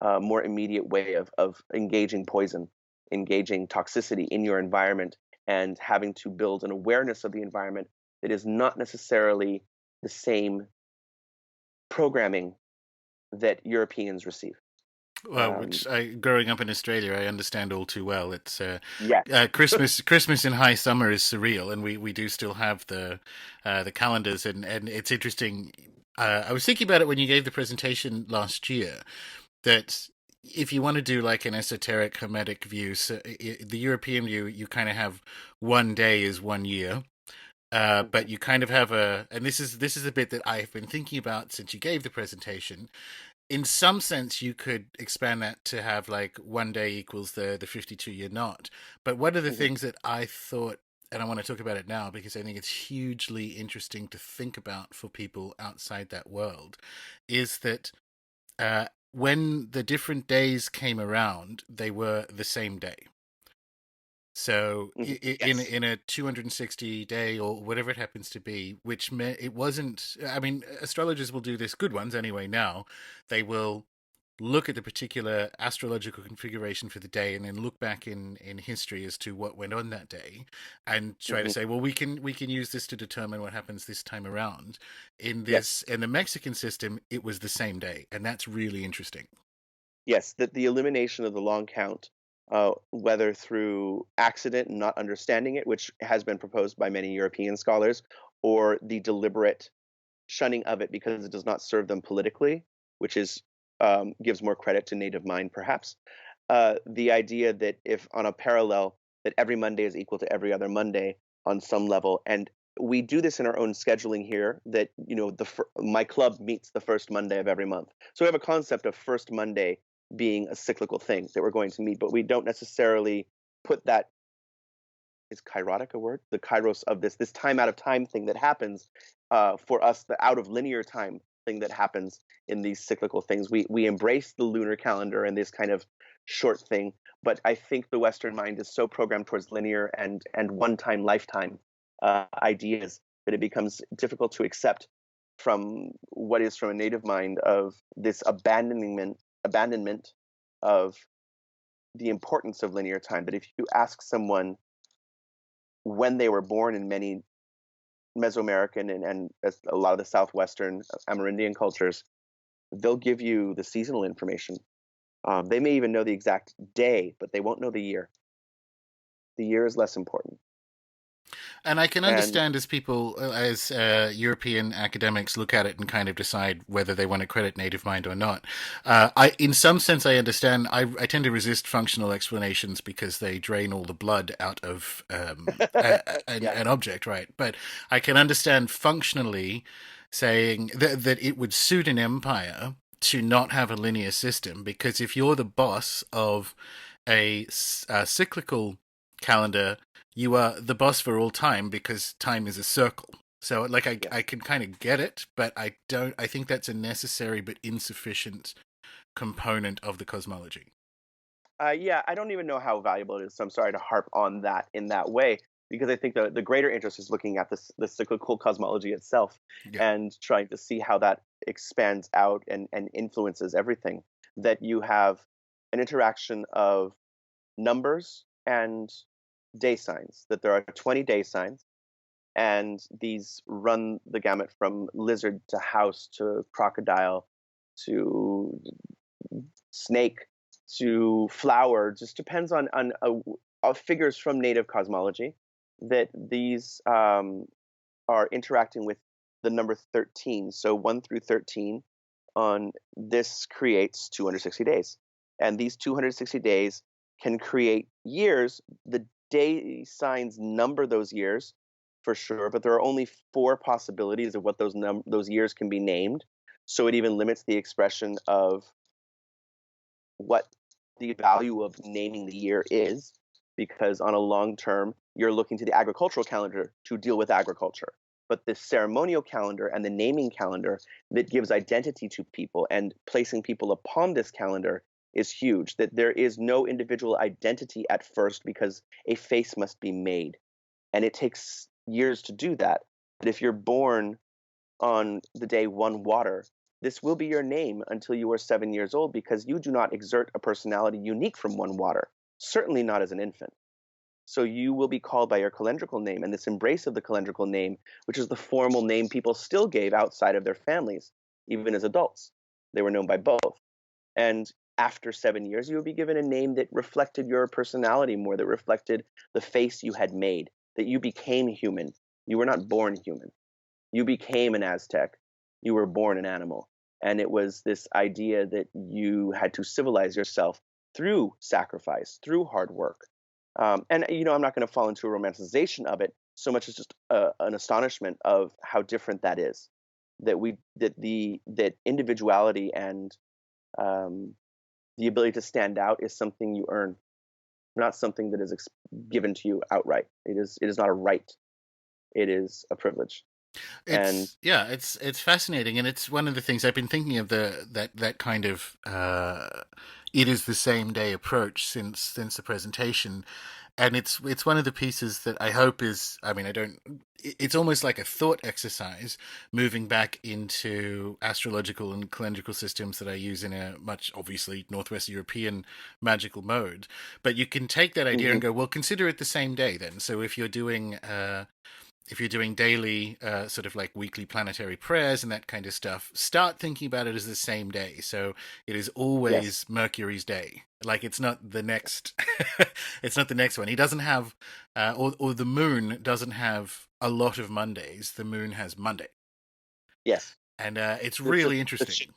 more immediate way of engaging poison, engaging toxicity in your environment, and having to build an awareness of the environment that is not necessarily the same programming that Europeans receive. Well, which growing up in Australia, I understand all too well. It's Yes. Christmas in high summer is surreal, and we do still have the calendars, and it's interesting. I was thinking about it when you gave the presentation last year, that if you want to do like an esoteric hermetic view, so the European view, you kind of have one day is 1 year. But you kind of have and this is a bit that I've been thinking about since you gave the presentation. In some sense, you could expand that to have like 1 day equals the 52-year knot. But one of the things that I thought, and I want to talk about it now because I think it's hugely interesting to think about for people outside that world, is that when the different days came around, they were the same day. So Yes. in a 260 day or whatever it happens to be, which it wasn't. I mean, astrologers will do this. Good ones anyway. Now they will look at the particular astrological configuration for the day and then look back in history as to what went on that day and try to say, well, we can use this to determine what happens this time around. Yes. In the Mexican system, it was the same day, and that's really interesting. Yes. That the elimination of the long count, whether through accident and not understanding it, which has been proposed by many European scholars, or the deliberate shunning of it because it does not serve them politically, which is gives more credit to native mind, perhaps. The idea that if on a parallel that every Monday is equal to every other Monday on some level, and we do this in our own scheduling here. That my club meets the first Monday of every month, so we have a concept of first Monday being a cyclical thing that we're going to meet, but we don't necessarily put that, is kairotic a word? The kairos of this time out of time thing that happens for us, the out of linear time thing that happens in these cyclical things. We embrace the lunar calendar and this kind of short thing, but I think the Western mind is so programmed towards linear and one time lifetime ideas that it becomes difficult to accept from what is from a native mind of this abandonment of the importance of linear time. That if you ask someone when they were born in many Mesoamerican and a lot of the Southwestern Amerindian cultures, they'll give you the seasonal information. They may even know the exact day, but they won't know the year. The year is less important. And I can And understand as people, as European academics look at it and kind of decide whether they want to credit native mind or not. In some sense, I understand. I tend to resist functional explanations because they drain all the blood out of yeah, an object, right? But I can understand functionally saying that it would suit an empire to not have a linear system, because if you're the boss of a cyclical calendar, you are the boss for all time because time is a circle. So like I yes. can kind of get it, but I think that's a necessary but insufficient component of the cosmology. Yeah, I don't even know how valuable it is. So I'm sorry to harp on that in that way, because I think the greater interest is looking at the cyclical cosmology itself Yeah. and trying to see how that expands out and influences everything. That you have an interaction of numbers and day signs, that there are 20 day signs, and these run the gamut from lizard to house to crocodile to snake to flower. Just depends on figures from native cosmology. That these are interacting with the number 13. So 1 through 13 on this creates 260 days. And these 260 days can create years. The day signs number those years for sure, but there are only 4 possibilities of what those years can be named. So it even limits the expression of what the value of naming the year is, because on a long term, you're looking to the agricultural calendar to deal with agriculture. But the ceremonial calendar and the naming calendar that gives identity to people and placing people upon this calendar is huge. That there is no individual identity at first because a face must be made. And it takes years to do that. But if you're born on the day 1 water, this will be your name until you are 7 years old, because you do not exert a personality unique from 1 water, certainly not as an infant. So you will be called by your calendrical name, and this embrace of the calendrical name, which is the formal name people still gave outside of their families, even as adults. They were known by both. And after 7 years, you would be given a name that reflected your personality more, that reflected the face you had made, that you became human. You were not born human. You became an Aztec. You were born an animal. And it was this idea that you had to civilize yourself through sacrifice, through hard work. And I'm not going to fall into a romanticization of it so much as just an astonishment of how different that is. That individuality and the ability to stand out is something you earn, not something that is given to you outright. It is not a right. It is a privilege. It's fascinating, and it's one of the things I've been thinking of, that kind of it is the same day approach since the presentation. And it's one of the pieces that I hope is, I mean, I don't, it's almost like a thought exercise moving back into astrological and calendrical systems that I use in a much, obviously, Northwest European magical mode. But you can take that idea and go, well, consider it the same day then. So if you're doing daily sort of like weekly planetary prayers and that kind of stuff, start thinking about it as the same day. So it is always Mercury's day. Like it's not the next it's not the next one. He doesn't have or the moon doesn't have a lot of Mondays. The moon has Monday. Yes. And it's really interesting.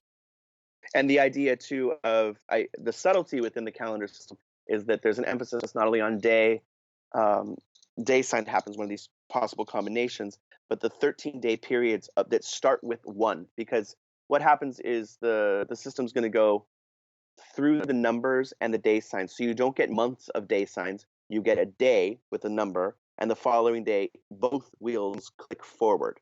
And the idea too of the subtlety within the calendar system is that there's an emphasis not only on day sign happens, one of these possible combinations, but the 13-day periods that start with 1, because what happens is the system's going to go through the numbers and the day signs. So you don't get months of day signs. You get a day with a number, and the following day, both wheels click forward.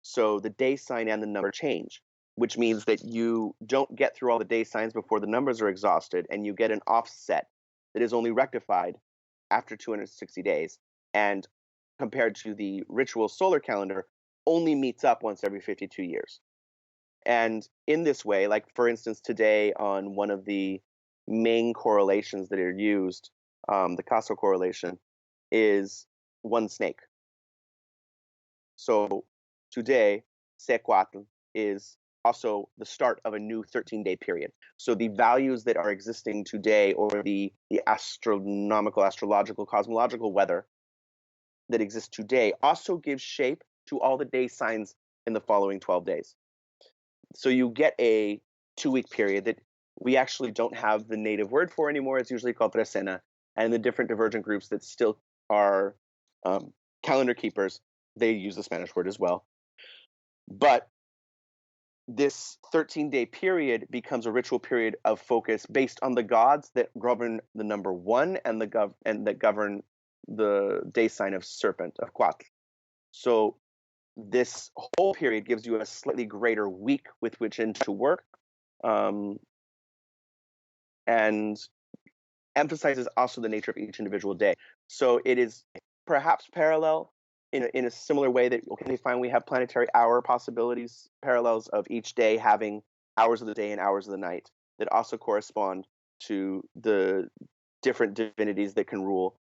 So the day sign and the number change, which means that you don't get through all the day signs before the numbers are exhausted, and you get an offset that is only rectified after 260 days. And compared to the ritual solar calendar, only meets up once every 52 years. And in this way, like for instance, today on one of the main correlations that are used, the Caso correlation, is 1 snake. So today, Sequatl is also the start of a new 13-day period. So the values that are existing today, or the astronomical, astrological, cosmological weather that exists today, also gives shape to all the day signs in the following 12 days. So you get a 2-week period that we actually don't have the native word for anymore. It's usually called trecena. And the different divergent groups that still are calendar keepers, they use the Spanish word as well. But this 13-day period becomes a ritual period of focus based on the gods that govern the number 1 and that govern the day sign of serpent, of Quatl. So this whole period gives you a slightly greater week with which to work, and emphasizes also the nature of each individual day. So it is perhaps parallel in a similar way that, okay, fine, we have planetary hour possibilities, parallels of each day having hours of the day and hours of the night that also correspond to the different divinities that can rule.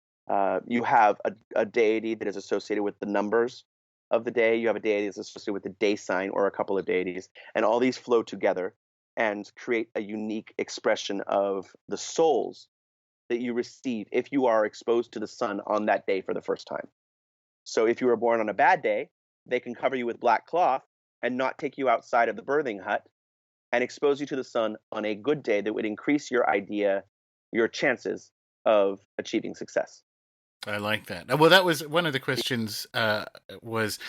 You have a deity that is associated with the numbers of the day. You have a deity that's associated with the day sign, or a couple of deities, and all these flow together and create a unique expression of the souls that you receive if you are exposed to the sun on that day for the first time. So if you were born on a bad day, they can cover you with black cloth and not take you outside of the birthing hut and expose you to the sun on a good day that would increase your chances of achieving success. I like that. Well, that was one of the questions. Was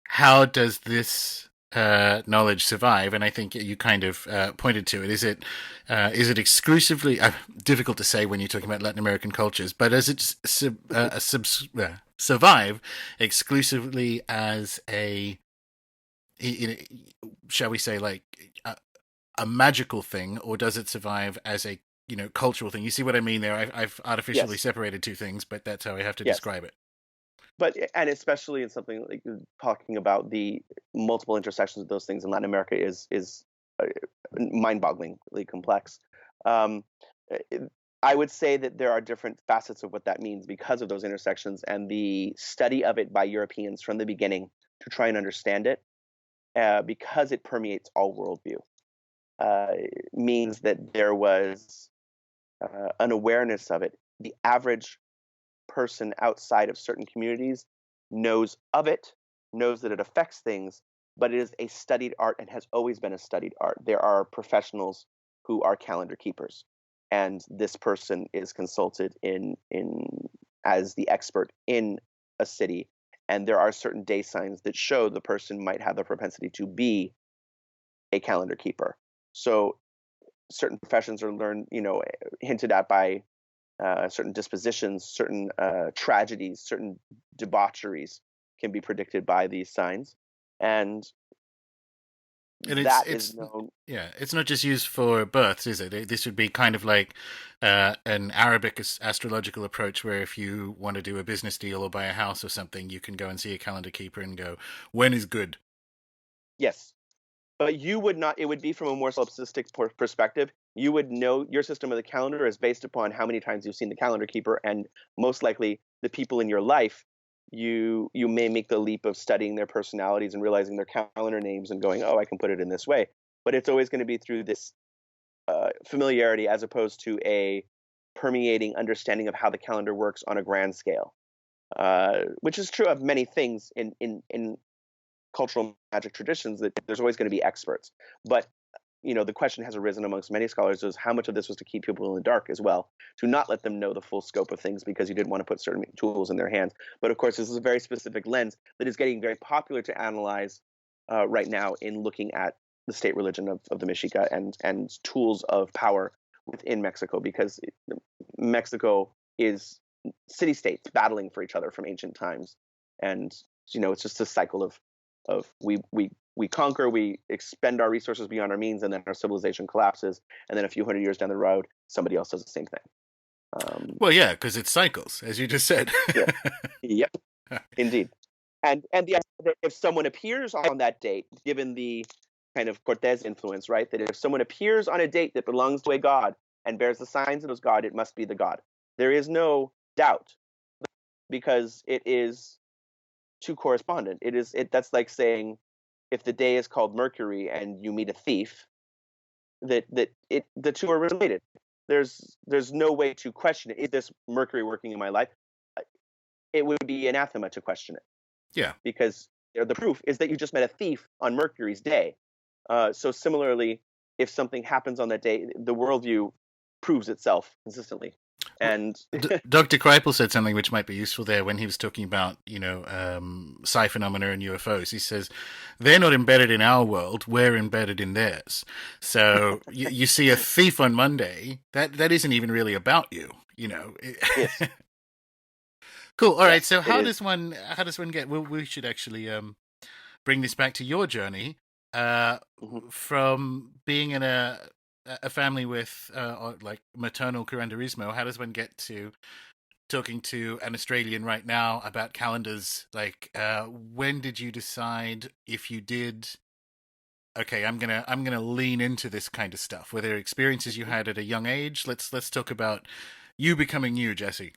how does this knowledge survive? And I think you kind of pointed to it. Is it exclusively difficult to say when you're talking about Latin American cultures? But does it survive exclusively as a, shall we say, like a magical thing, or does it survive as a cultural thing? You see what I mean there? I've artificially separated two things, but that's how I have to describe it. But and especially in something like talking about the multiple intersections of those things in Latin America is mind-bogglingly complex. I would say that there are different facets of what that means because of those intersections, and the study of it by Europeans from the beginning to try and understand it, because it permeates all worldview, means that there was an awareness of it. The average person outside of certain communities knows of it, knows that it affects things, but it is a studied art and has always been a studied art. There are professionals who are calendar keepers, and this person is consulted in as the expert in a city, and there are certain day signs that show the person might have the propensity to be a calendar keeper. So certain professions are learned, hinted at by certain dispositions, certain tragedies, certain debaucheries can be predicted by these signs, and is known. Yeah, it's not just used for births, is it? This would be kind of like an Arabic astrological approach, where if you want to do a business deal or buy a house or something, you can go and see a calendar keeper and go, when is good? Yes. But you would not, it would be from a more solipsistic perspective. You would know your system of the calendar is based upon how many times you've seen the calendar keeper, and most likely the people in your life. You may make the leap of studying their personalities and realizing their calendar names and going, oh, I can put it in this way. But it's always going to be through this familiarity as opposed to a permeating understanding of how the calendar works on a grand scale, which is true of many things in cultural magic traditions, that there's always going to be experts. But the question has arisen amongst many scholars is how much of this was to keep people in the dark as well, to not let them know the full scope of things because you didn't want to put certain tools in their hands. But of course, this is a very specific lens that is getting very popular to analyze right now in looking at the state religion of the Mexica and tools of power within Mexico, because Mexico is city-states battling for each other from ancient times. And, it's just a cycle of we conquer, we expend our resources beyond our means, and then our civilization collapses. And then a few hundred years down the road, somebody else does the same thing. Well, yeah, because it cycles, as you just said. Yep, indeed. And the idea that if someone appears on that date, given the kind of Cortés influence, right, that if someone appears on a date that belongs to a god and bears the signs of his god, it must be the god. There is no doubt, because it is too correspondent. That's like saying, if the day is called Mercury and you meet a thief, the two are related. There's no way to question it. Is this Mercury working in my life? It would be anathema to question it. Yeah. Because the proof is that you just met a thief on Mercury's day. So similarly, if something happens on that day, the worldview proves itself consistently. And Dr. Kreipel said something which might be useful there when he was talking about, psi phenomena and UFOs. He says, they're not embedded in our world, we're embedded in theirs. So you see a thief on Monday, that isn't even really about you, Yes. Cool. All right. So how does one get, we should actually bring this back to your journey from being in a family with like maternal Curanderismo. How does one get to talking to an Australian right now about calendars? Like, when did you decide, if you did, okay, I'm gonna lean into this kind of stuff? Were there experiences you had at a young age? Let's talk about you becoming you, Jesse.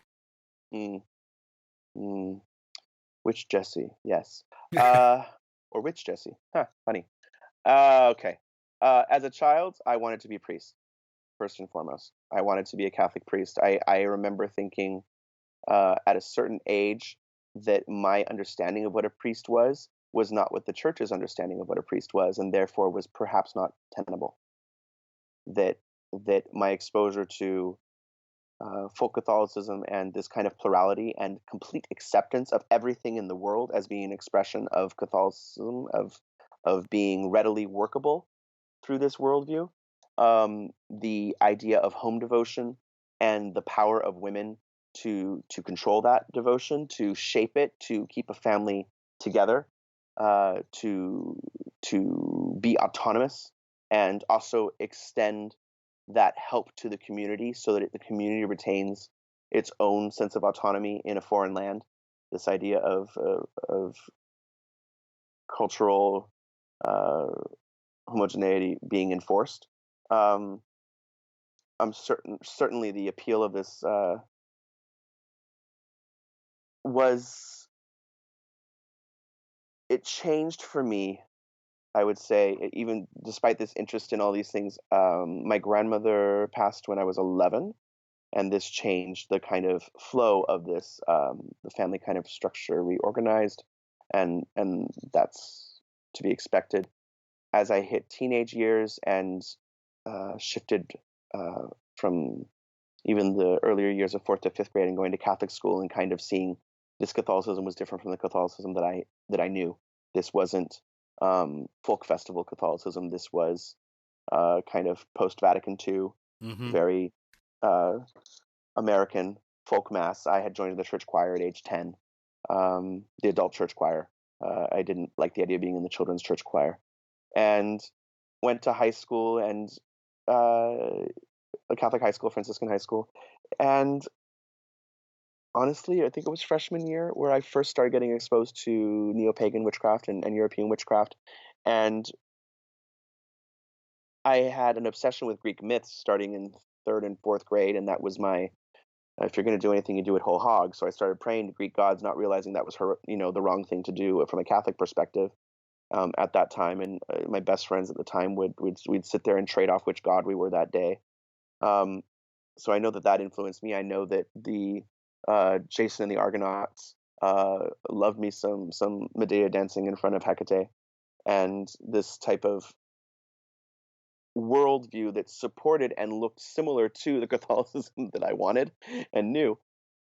Which Jesse? Yes. Or which Jesse? Huh, funny. Okay. As a child, I wanted to be a priest, first and foremost. I wanted to be a Catholic priest. I remember thinking at a certain age that my understanding of what a priest was was not what the church's understanding of what a priest was, and therefore was perhaps not tenable. That my exposure to folk Catholicism and this kind of plurality and complete acceptance of everything in the world as being an expression of Catholicism, of being readily workable through this worldview. The idea of home devotion and the power of women to control that devotion, to shape it, to keep a family together, to be autonomous, and also extend that help to the community so that the community retains its own sense of autonomy in a foreign land. This idea of cultural homogeneity being enforced. I'm certainly the appeal of this was, it changed for me. I would say, even despite this interest in all these things, my grandmother passed when I was 11, and this changed the kind of flow of this. The family kind of structure reorganized, and that's to be expected. As I hit teenage years and shifted from even the earlier years of 4th to 5th grade and going to Catholic school and kind of seeing this Catholicism was different from the Catholicism that I knew. This wasn't folk festival Catholicism. This was kind of post Vatican II, very American folk mass. I had joined the church choir at age 10, the adult church choir. I didn't like the idea of being in the children's church choir, and went to high school and a Catholic high school, Franciscan high school, and honestly, I think it was freshman year where I first started getting exposed to neo-pagan witchcraft and European witchcraft. And I had an obsession with Greek myths starting in 3rd and 4th grade. And that was my, if you're going to do anything, you do it whole hog. So I started praying to Greek gods, not realizing that was the wrong thing to do from a Catholic perspective at that time. And my best friends at the time we'd sit there and trade off which god we were that day. So I know that influenced me. I know that the Jason and the Argonauts loved me some Medea dancing in front of Hecate, and this type of worldview that supported and looked similar to the Catholicism that I wanted and knew.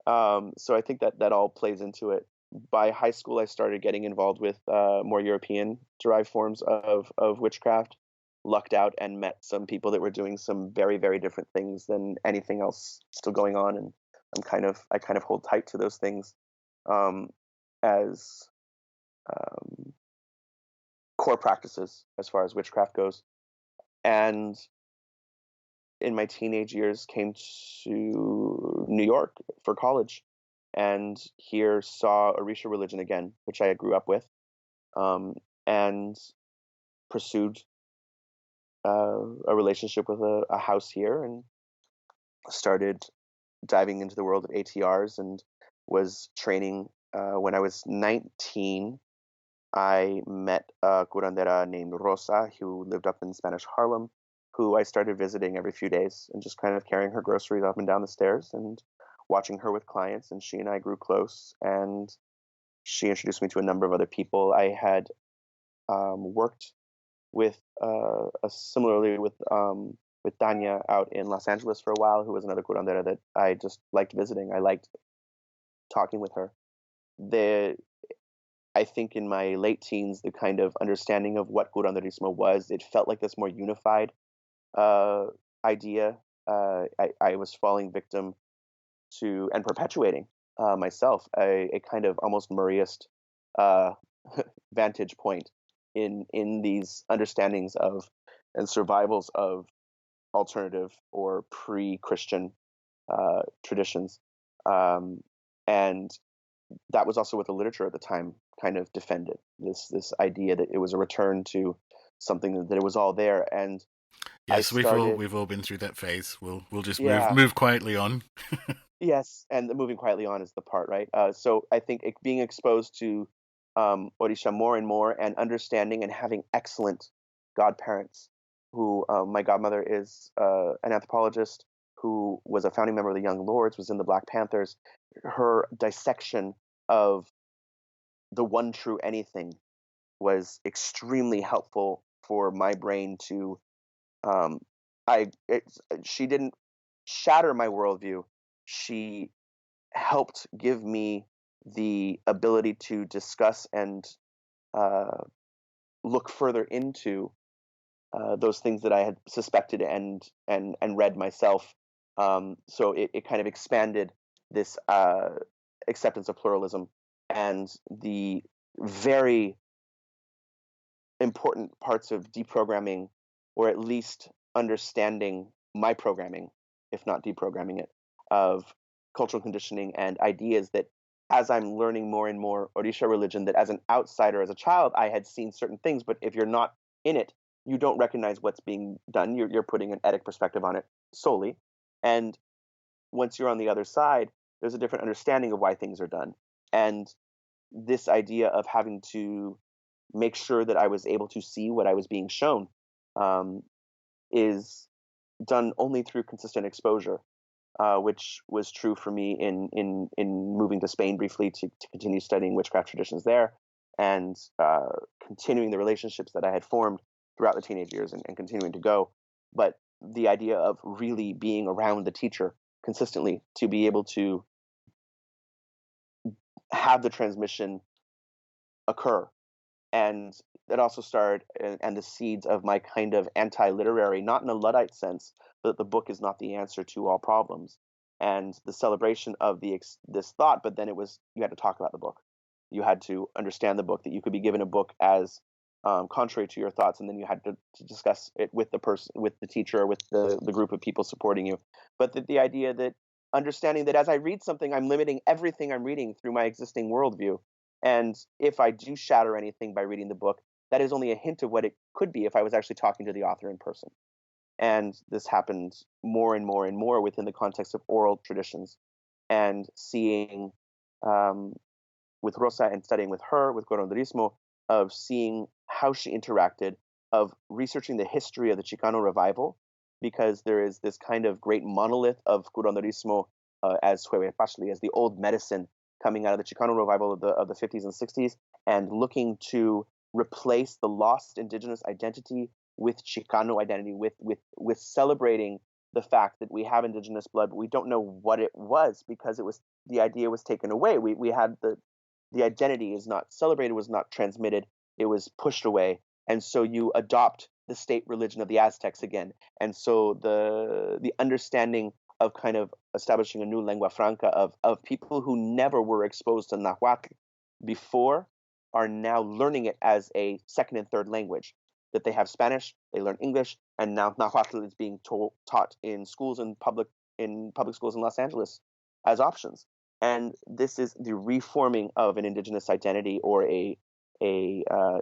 So I think that all plays into it. By high school, I started getting involved with more European derived forms of witchcraft. Lucked out and met some people that were doing some very, very different things than anything else still going on, and I kind of hold tight to those things as core practices as far as witchcraft goes. And in my teenage years, came to New York for college, and here saw Orisha religion again, which I grew up with, and pursued a relationship with a house here, and started diving into the world of ATRs, and was training. When I was 19, I met a curandera named Rosa, who lived up in Spanish Harlem, who I started visiting every few days and just kind of carrying her groceries up and down the stairs and watching her with clients. And she and I grew close, and she introduced me to a number of other people. I had worked with similarly with Tanya out in Los Angeles for a while, who was another curandera that I just liked visiting. I liked talking with her. I think in my late teens, the kind of understanding of what curanderismo was, it felt like this more unified idea. I was falling victim to and perpetuating myself a kind of almost Mariist vantage point in these understandings of and survivals of alternative or pre-Christian traditions, and that was also what the literature at the time kind of defended, this idea that it was a return to something, that it was all there. And yes, we've all been through that phase. We'll just yeah, move quietly on. yes, and the moving quietly on is the part, right? So I think being exposed to Orisha more and more, and understanding and having excellent godparents, who my godmother is an anthropologist who was a founding member of the Young Lords, was in the Black Panthers. Her dissection of the one true anything was extremely helpful for my brain to. She didn't shatter my worldview. She helped give me the ability to discuss and uh, look further into those things that I had suspected and read myself. So it kind of expanded this acceptance of pluralism and the very important parts of deprogramming, or at least understanding my programming, if not deprogramming it, of cultural conditioning and ideas that, as I'm learning more and more Orisha religion, that as an outsider, as a child, I had seen certain things, but if you're not in it, you don't recognize what's being done. You're putting an etic perspective on it solely. And once you're on the other side, there's a different understanding of why things are done. And this idea of having to make sure that I was able to see what I was being shown um, is done only through consistent exposure, which was true for me in moving to Spain briefly to continue studying witchcraft traditions there, and continuing the relationships that I had formed throughout the teenage years and continuing to go. But the idea of really being around the teacher consistently to be able to have the transmission occur. And it also started and the seeds of my kind of anti-literary, not in a Luddite sense, but the book is not the answer to all problems, and the celebration of this thought. But then it was, you had to talk about the book, you had to understand the book, that you could be given a book as contrary to your thoughts, and then you had to discuss it with the person, with the teacher, or with the group of people supporting you. But the idea that understanding that as I read something, I'm limiting everything I'm reading through my existing worldview, and if I do shatter anything by reading the book, that is only a hint of what it could be if I was actually talking to the author in person. And this happened more and more and more within the context of oral traditions, and seeing with Rosa and studying with her, with Curanderismo, of seeing how she interacted, of researching the history of the Chicano revival, because there is this kind of great monolith of Curanderismo as Huevepashli, as the old medicine coming out of the Chicano revival of the 50s and 60s, and looking to replace the lost indigenous identity with Chicano identity, with celebrating the fact that we have indigenous blood, but we don't know what it was, because it was, the idea was taken away. We had the identity is not celebrated, was not transmitted, it was pushed away. And so you adopt the state religion of the Aztecs again. And so the understanding of kind of establishing a new lengua franca of people who never were exposed to Nahuatl before are now learning it as a second and third language. That they have Spanish, they learn English, and now Nahuatl is being taught in schools and public schools in Los Angeles as options. And this is the reforming of an indigenous identity, or a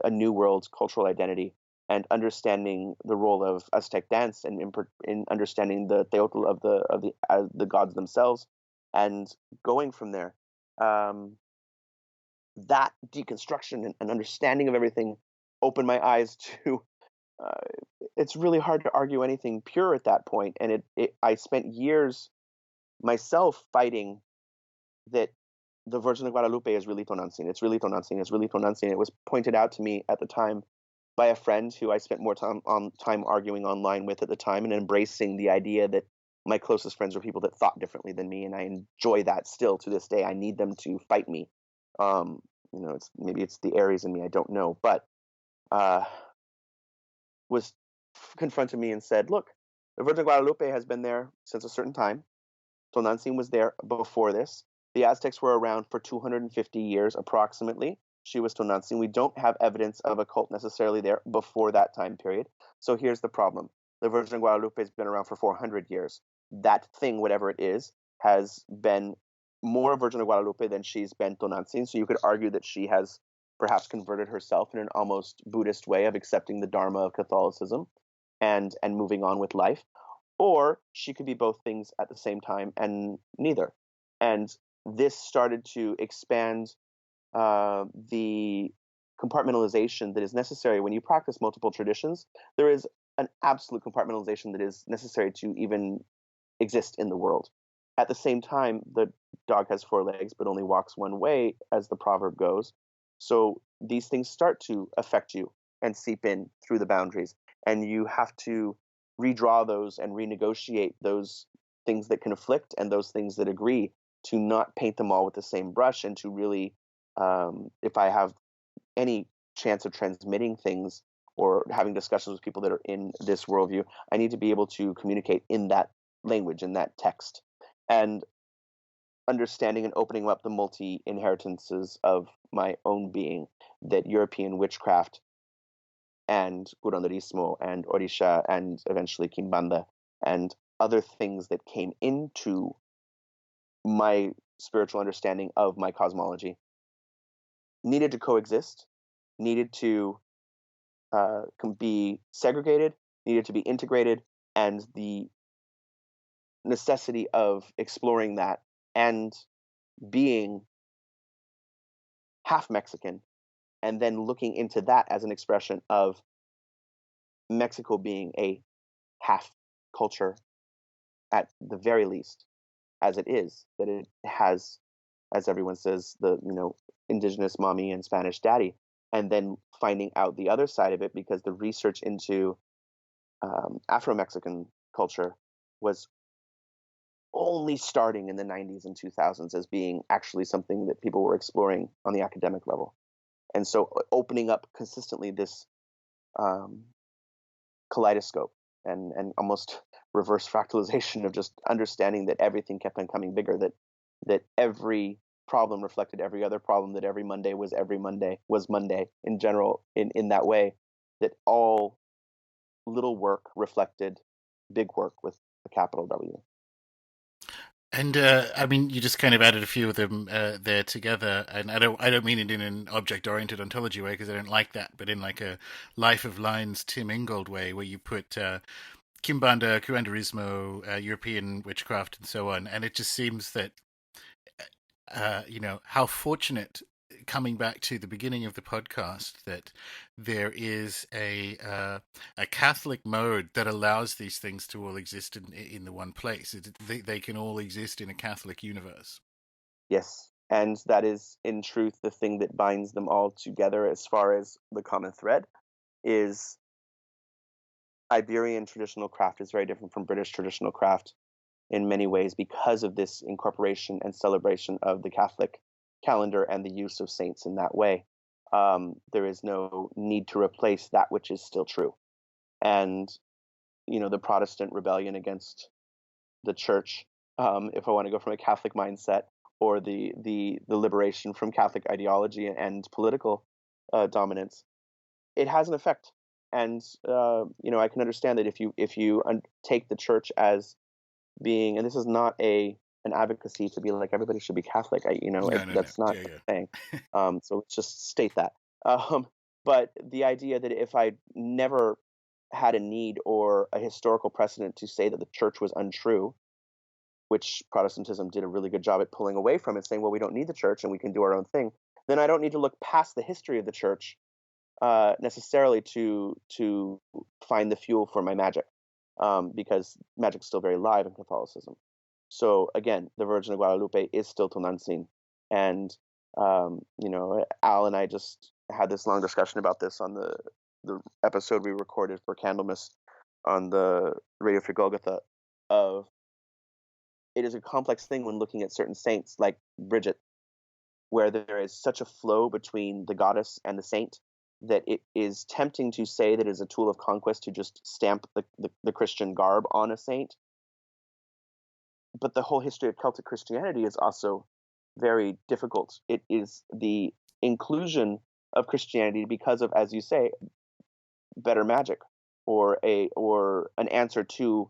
new world cultural identity, and understanding the role of Aztec dance, and in understanding the teotl of the gods themselves, and going from there. That deconstruction and understanding of everything opened my eyes to. It's really hard to argue anything pure at that point, and I spent years myself fighting that the Virgin of Guadalupe is really Tonantzin. It's really Tonantzin. It's really Tonantzin. It was pointed out to me at the time by a friend who I spent more time arguing online with at the time, and embracing the idea that my closest friends were people that thought differently than me, and I enjoy that still to this day. I need them to fight me. Maybe it's the Aries in me. I don't know, but was confronted me and said, "Look, the Virgin of Guadalupe has been there since a certain time. Tonantzin was there before this. The Aztecs were around for 250 years approximately. She was Tonantzin. We don't have evidence of a cult necessarily there before that time period. So here's the problem. The Virgin of Guadalupe has been around for 400 years. That thing, whatever it is, has been more Virgin of Guadalupe than she's been Tonantzin. So you could argue that she has perhaps converted herself in an almost Buddhist way of accepting the Dharma of Catholicism and moving on with life. Or she could be both things at the same time, and neither." And this started to expand the compartmentalization that is necessary when you practice multiple traditions. There is an absolute compartmentalization that is necessary to even exist in the world. At the same time, the dog has four legs but only walks one way, as the proverb goes. So these things start to affect you and seep in through the boundaries, and you have to redraw those and renegotiate those things that conflict and those things that agree, to not paint them all with the same brush, and to really, if I have any chance of transmitting things or having discussions with people that are in this worldview, I need to be able to communicate in that language, in that text, and understanding and opening up the multi inheritances of my own being, that European witchcraft and Curanderismo and Orisha and eventually Kimbanda and other things that came into my spiritual understanding of my cosmology needed to coexist, needed to be segregated, needed to be integrated, and the necessity of exploring that and being half Mexican, and then looking into that as an expression of Mexico being a half culture at the very least, as it is, that it has, as everyone says, the indigenous mommy and Spanish daddy, and then finding out the other side of it, because the research into Afro-Mexican culture was only starting in the 90s and 2000s as being actually something that people were exploring on the academic level. And so opening up consistently this kaleidoscope and almost reverse fractalization of just understanding that everything kept on coming bigger, that every problem reflected every other problem, that every Monday was Monday in general, in that way, that all little work reflected big work with a capital W. And I mean, you just kind of added a few of them there together, and I don't mean it in an object-oriented ontology way, because I don't like that, but in like a Life of Lines Tim Ingold way, where you put Kimbanda, Curanderismo, European witchcraft, and so on, and it just seems that how fortunate, coming back to the beginning of the podcast, that there is a Catholic mode that allows these things to all exist in the one place. They can all exist in a Catholic universe. Yes, and that is in truth the thing that binds them all together, as far as the common thread is. Iberian traditional craft is very different from British traditional craft in many ways, because of this incorporation and celebration of the Catholic calendar and the use of saints in that way. There is no need to replace that which is still true. And, the Protestant rebellion against the church, if I want to go from a Catholic mindset, or the liberation from Catholic ideology and political dominance, it has an effect. And, I can understand that if you take the church as being, and this is not an advocacy to be like everybody should be Catholic. No. That's not Yeah, what I'm saying. So let's just state that. But the idea that if I never had a need or a historical precedent to say that the church was untrue, which Protestantism did a really good job at pulling away from and saying, well, we don't need the church and we can do our own thing, then I don't need to look past the history of the church necessarily to find the fuel for my magic. Because magic's still very live in Catholicism. So again, the Virgin of Guadalupe is still Tonantzin. And, Al and I just had this long discussion about this on the episode we recorded for Candlemas on the Radio Free Golgotha, of it is a complex thing when looking at certain saints like Bridget, where there is such a flow between the goddess and the saint that it is tempting to say that it is a tool of conquest to just stamp the Christian garb on a saint. But the whole history of Celtic Christianity is also very difficult. It is the inclusion of Christianity because of, as you say, better magic, or an answer to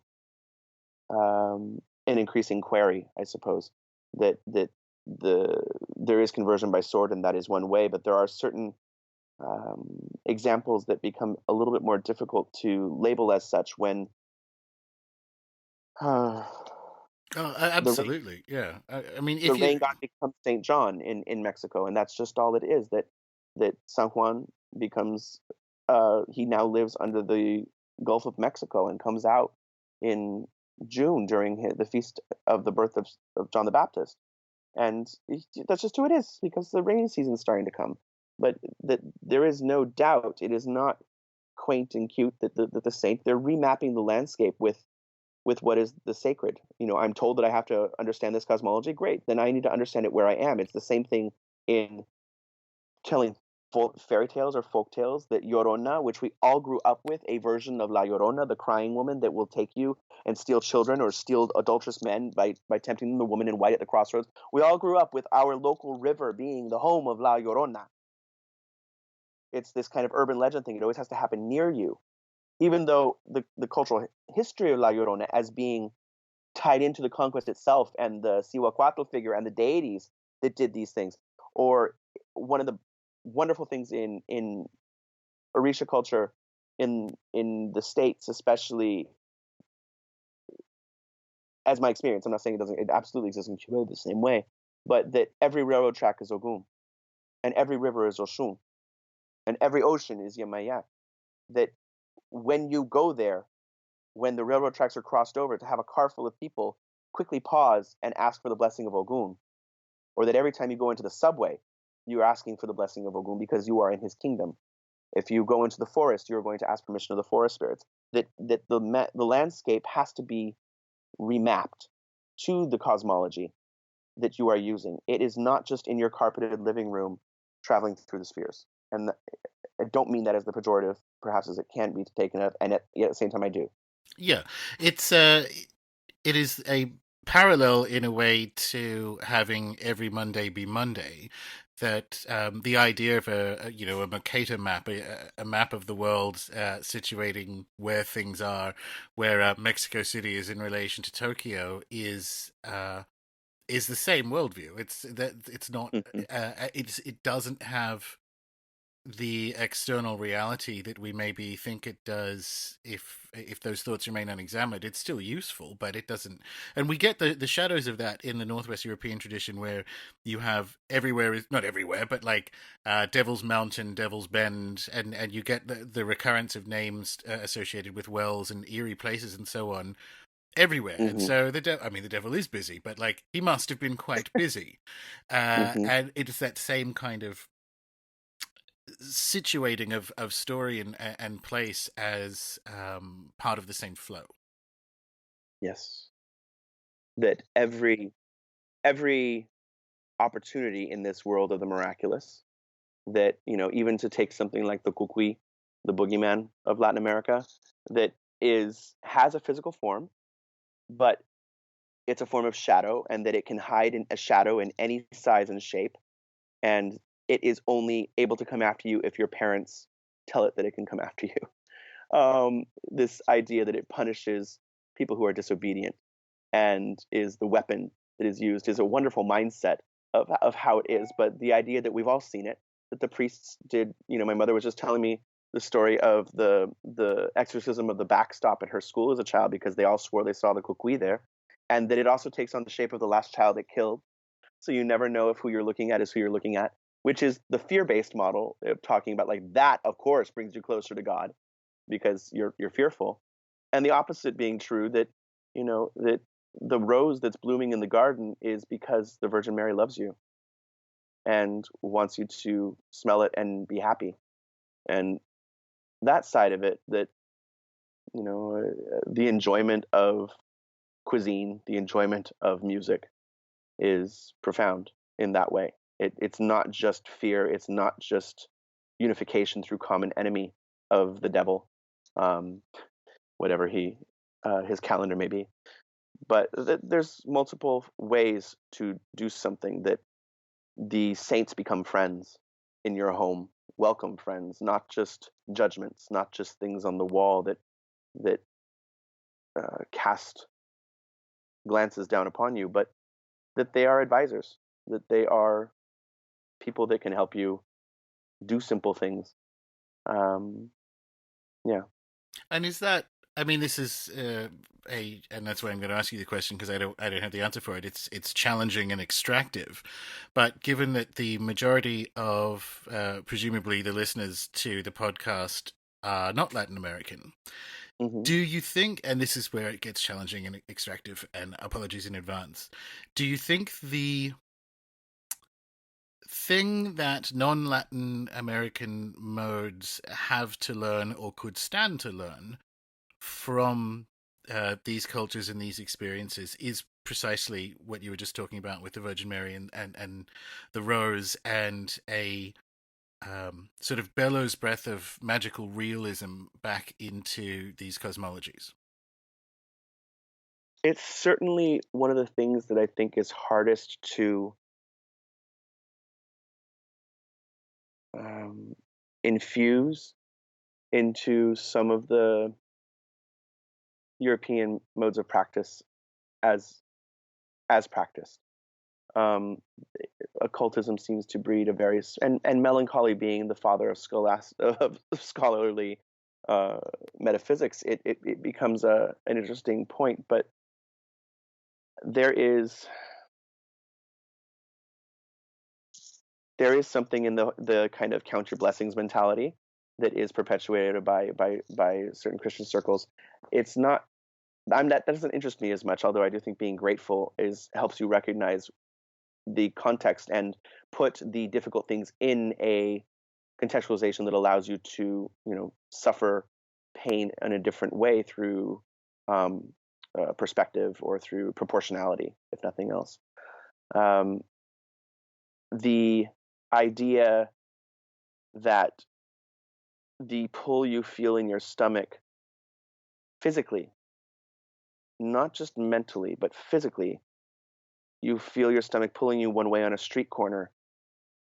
an increasing query, I suppose. That there is conversion by sword, and that is one way, but there are certain examples that become a little bit more difficult to label as such when absolutely. Yeah. I mean, the if you rain god becomes Saint John in Mexico, and that's just all it is. That San Juan becomes he now lives under the Gulf of Mexico and comes out in June during the feast of the birth of John the Baptist, and that's just who it is, because the rainy season's starting to come. but that there is no doubt it is not quaint and cute that the saint, they're remapping the landscape with what is the sacred. I'm told that I have to understand this cosmology. Great, then I need to understand it where I am. It's the same thing in telling fairy tales or folk tales, that Llorona, which we all grew up with, a version of La Llorona, the crying woman that will take you and steal children or steal adulterous men by tempting them, the woman in white at the crossroads. We all grew up with our local river being the home of La Llorona. It's this kind of urban legend thing. It always has to happen near you, even though the cultural history of La Llorona as being tied into the conquest itself and the Cihuacuatl figure and the deities that did these things. Or one of the wonderful things in Orisha culture in the States, especially, as my experience, I'm not saying it absolutely exists in Cuba the same way, but that every railroad track is Ogun, and every river is Oshun, and every ocean is Yemaya. That when you go there, when the railroad tracks are crossed over, to have a car full of people quickly pause and ask for the blessing of Ogun, or that every time you go into the subway, you're asking for the blessing of Ogun because you are in his kingdom. If you go into the forest, you're going to ask permission of the forest spirits. That the landscape has to be remapped to the cosmology that you are using. It is not just in your carpeted living room traveling through the spheres. And I don't mean that as the pejorative, perhaps as it can be taken of, and at the same time I do. Yeah, it is a parallel in a way to having every Monday be Monday. That the idea of a Mercator map, a map of the world situating where things are, where Mexico City is in relation to Tokyo, is the same worldview. It's not Mm-hmm. it doesn't have the external reality that we maybe think it does. If those thoughts remain unexamined, it's still useful, but it doesn't. And we get the shadows of that in the Northwest European tradition, where you have everywhere, not everywhere, but like Devil's Mountain, Devil's Bend, and you get the recurrence of names associated with wells and eerie places and so on everywhere. And Mm-hmm. so the devil is busy, but like he must have been quite busy. Mm-hmm. And it is that same kind of situating of story and place as part of the same flow. Yes. That every opportunity in this world of the miraculous, that even to take something like the cucuy, the boogeyman of Latin America, that has a physical form, but it's a form of shadow, and that it can hide in a shadow in any size and shape, and it is only able to come after you if your parents tell it that it can come after you. This idea that it punishes people who are disobedient and is the weapon that is used is a wonderful mindset of how it is. But the idea that we've all seen it, that the priests did, my mother was just telling me the story of the exorcism of the backstop at her school as a child, because they all swore they saw the cucuy there, and that it also takes on the shape of the last child it killed. So you never know if who you're looking at is who you're looking at, which is the fear-based model of talking about, like, that of course brings you closer to God because you're fearful. And the opposite being true, that that the rose that's blooming in the garden is because the Virgin Mary loves you and wants you to smell it and be happy. And that side of it, that the enjoyment of cuisine, the enjoyment of music, is profound in that way. It's not just fear. It's not just unification through common enemy of the devil, um, whatever his calendar may be. But there's multiple ways to do something, that the saints become friends in your home, welcome friends, not just judgments, not just things on the wall that cast glances down upon you, but that they are advisors, that they are people that can help you do simple things. Yeah. And is that? I mean, this is and that's why I'm going to ask you the question, because I don't have the answer for it. It's challenging and extractive, but given that the majority of presumably the listeners to the podcast are not Latin American, Hmm. do you think? And this is where it gets challenging and extractive. And apologies in advance. Do you think thing that non-Latin American modes have to learn or could stand to learn from these cultures and these experiences is precisely what you were just talking about with the Virgin Mary and the rose, and a sort of bellows breath of magical realism back into these cosmologies. It's certainly one of the things that I think is hardest to infuse into some of the European modes of practice as practiced. Um, Occultism seems to breed a various, and melancholy being the father of scholarly metaphysics, it becomes an interesting point. But there is something in the kind of count your blessings mentality that is perpetuated by certain Christian circles. It's not. That doesn't interest me as much, although I do think being grateful helps you recognize the context and put the difficult things in a contextualization that allows you to, suffer pain in a different way through perspective or through proportionality, if nothing else. The idea that the pull you feel in your stomach physically, not just mentally, but physically, you feel your stomach pulling you one way on a street corner,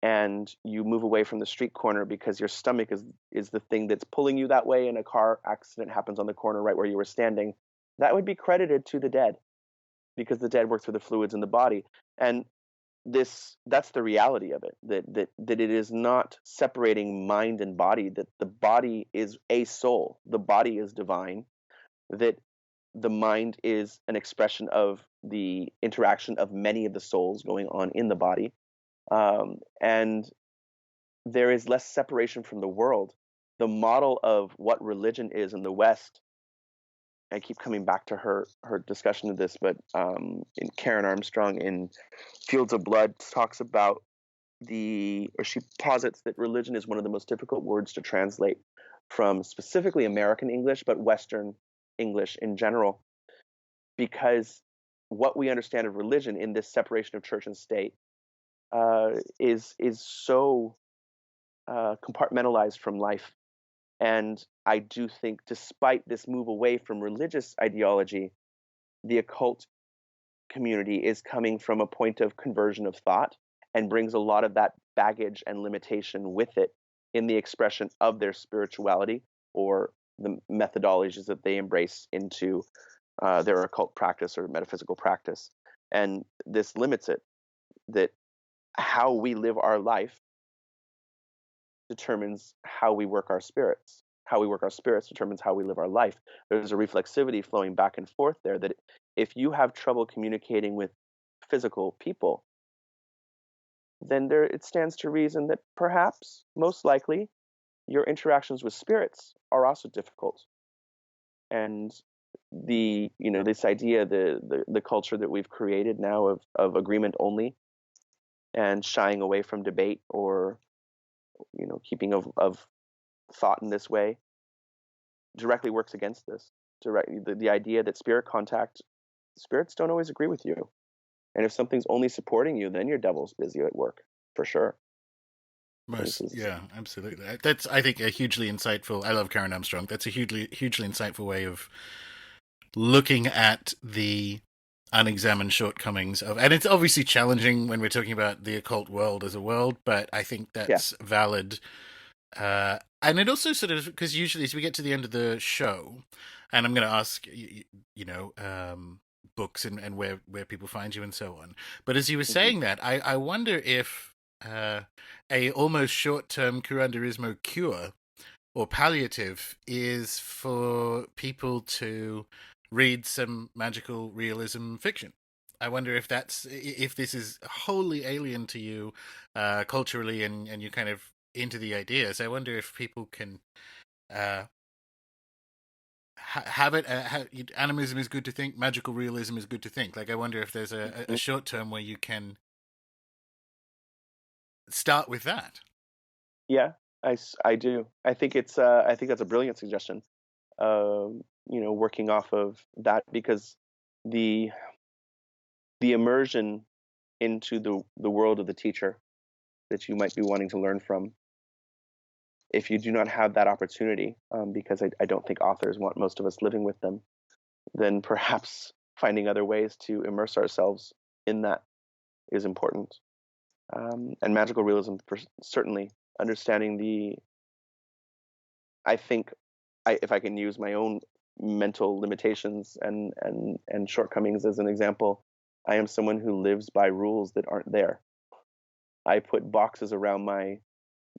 and you move away from the street corner because your stomach is the thing that's pulling you that way, and a car accident happens on the corner right where you were standing. That would be credited to the dead, because the dead work through the fluids in the body. And that's the reality of it, that it is not separating mind and body, that the body is a soul, the body is divine, that the mind is an expression of the interaction of many of the souls going on in the body, and there is less separation from the world. The model of what religion is in the West, I keep coming back to her discussion of this, but in Karen Armstrong in Fields of Blood talks about she posits that religion is one of the most difficult words to translate from specifically American English, but Western English in general, because what we understand of religion in this separation of church and state is so compartmentalized from life. And I do think, despite this move away from religious ideology, the occult community is coming from a point of conversion of thought and brings a lot of that baggage and limitation with it in the expression of their spirituality or the methodologies that they embrace into their occult practice or metaphysical practice. And this limits it, that how we live our life determines how we work our spirits. How we work our spirits determines how we live our life. There's a reflexivity flowing back and forth there, that if you have trouble communicating with physical people, then it stands to reason that perhaps, most likely, your interactions with spirits are also difficult. And this idea, the culture that we've created now of agreement only and shying away from debate, or keeping of thought in this way, directly works against this. The idea that spirits don't always agree with you, and if something's only supporting you, then your devil's busy at work, for sure. Yeah, absolutely. That's, I think, a hugely insightful. I love Karen Armstrong. That's a hugely insightful way of looking at the unexamined shortcomings of, and it's obviously challenging when we're talking about the occult world as a world, but I think that's valid. And it also sort of, because usually as we get to the end of the show, and I'm going to ask, books and where people find you and so on. But as you were saying that, I wonder if a almost short-term Curanderismo cure or palliative is for people to read some magical realism fiction. I wonder if this is wholly alien to you culturally, and you kind of into the ideas. I wonder if people can have it. Animism is good to think. Magical realism is good to think. Like, I wonder if there's a short term where you can start with that. Yeah, I do. I think that's a brilliant suggestion. Working off of that, because the immersion into the world of the teacher that you might be wanting to learn from, if you do not have that opportunity, because I don't think authors want most of us living with them, then perhaps finding other ways to immerse ourselves in that is important. And magical realism, certainly understanding I think, if I can use my own mental limitations and shortcomings as an example, I am someone who lives by rules that aren't there. I put boxes around my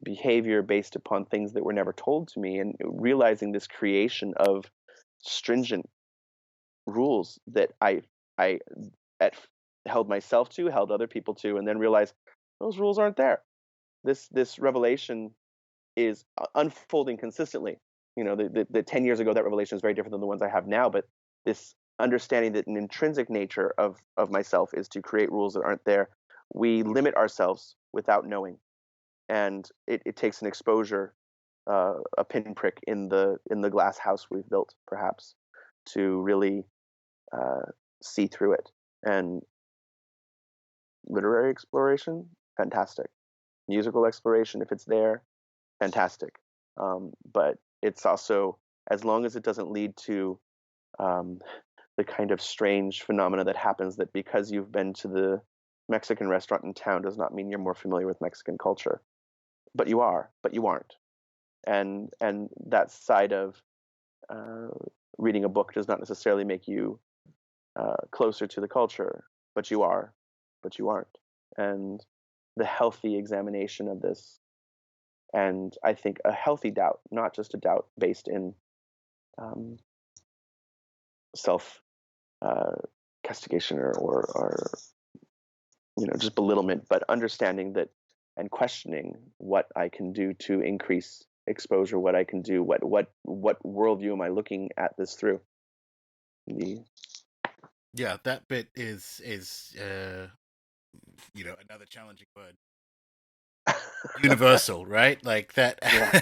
behavior based upon things that were never told to me, and realizing this creation of stringent rules that I at held myself to, held other people to, and then realized those rules aren't there. This revelation is unfolding consistently. The 10 years ago, that revelation is very different than the ones I have now, but this understanding that an intrinsic nature of myself is to create rules that aren't there. We limit ourselves without knowing, and it takes an exposure, a pinprick in the glass house we've built, perhaps, to really see through it. And literary exploration, fantastic. Musical exploration, if it's there, fantastic. But it's also, as long as it doesn't lead to the kind of strange phenomena that happens, that because you've been to the Mexican restaurant in town does not mean you're more familiar with Mexican culture. But you are, but you aren't. And that side of reading a book does not necessarily make you closer to the culture, but you are, but you aren't. And the healthy examination of this, and I think a healthy doubt, not just a doubt based in self castigation or just belittlement, but understanding that and questioning what I can do to increase exposure, what I can do, what worldview am I looking at this through. Yeah, that bit is another challenging word. Universal, right? Like that. Yeah.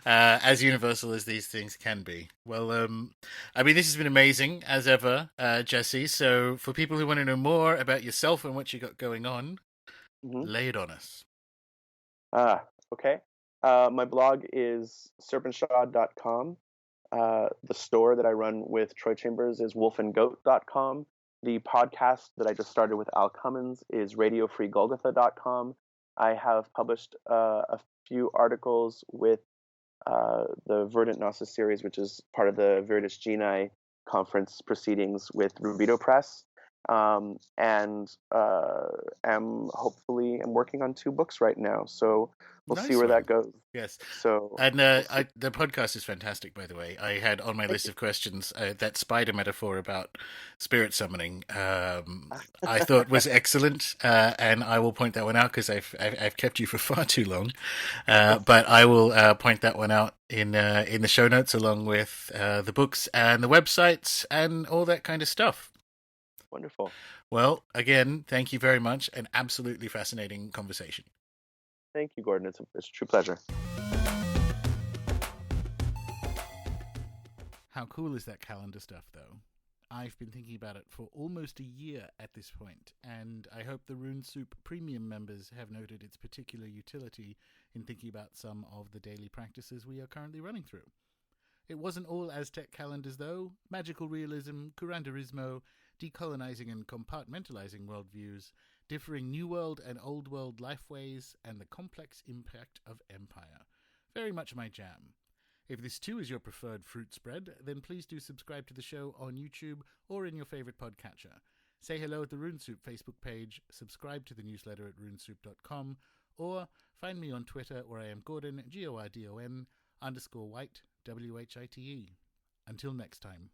As universal as these things can be. Well, I mean, this has been amazing as ever, Jesse. So, for people who want to know more about yourself and what you got going on, lay it on us. Okay. My blog is serpentshaw.com. The store that I run with Troy Chambers is wolfandgoat.com. The podcast that I just started with Al Cummins is radiofreegolgotha.com. I have published a few articles with the Verdant Gnosis series, which is part of the Veritas Genii conference proceedings with Rubido Press, and am working on 2 books right now. So we'll see where that goes. Yes. So, and the podcast is fantastic, by the way. I had on my list of questions that spider metaphor about spirit summoning. I thought was excellent, and I will point that one out because I've kept you for far too long. But I will point that one out in the show notes, along with the books and the websites and all that kind of stuff. Wonderful. Well, again, thank you very much. An absolutely fascinating conversation. Thank you, Gordon. It's a true pleasure. How cool is that calendar stuff, though? I've been thinking about it for almost a year at this point, and I hope the Rune Soup Premium members have noted its particular utility in thinking about some of the daily practices we are currently running through. It wasn't all Aztec calendars, though. Magical realism, Curanderismo, decolonizing and compartmentalizing worldviews, differing New World and Old World lifeways, and the complex impact of empire. Very much my jam. If this too is your preferred fruit spread, then please do subscribe to the show on YouTube or in your favorite podcatcher. Say hello at the Rune Soup Facebook page, subscribe to the newsletter at runesoup.com, or find me on Twitter where I am Gordon, Gordon_White, WHITE. Until next time.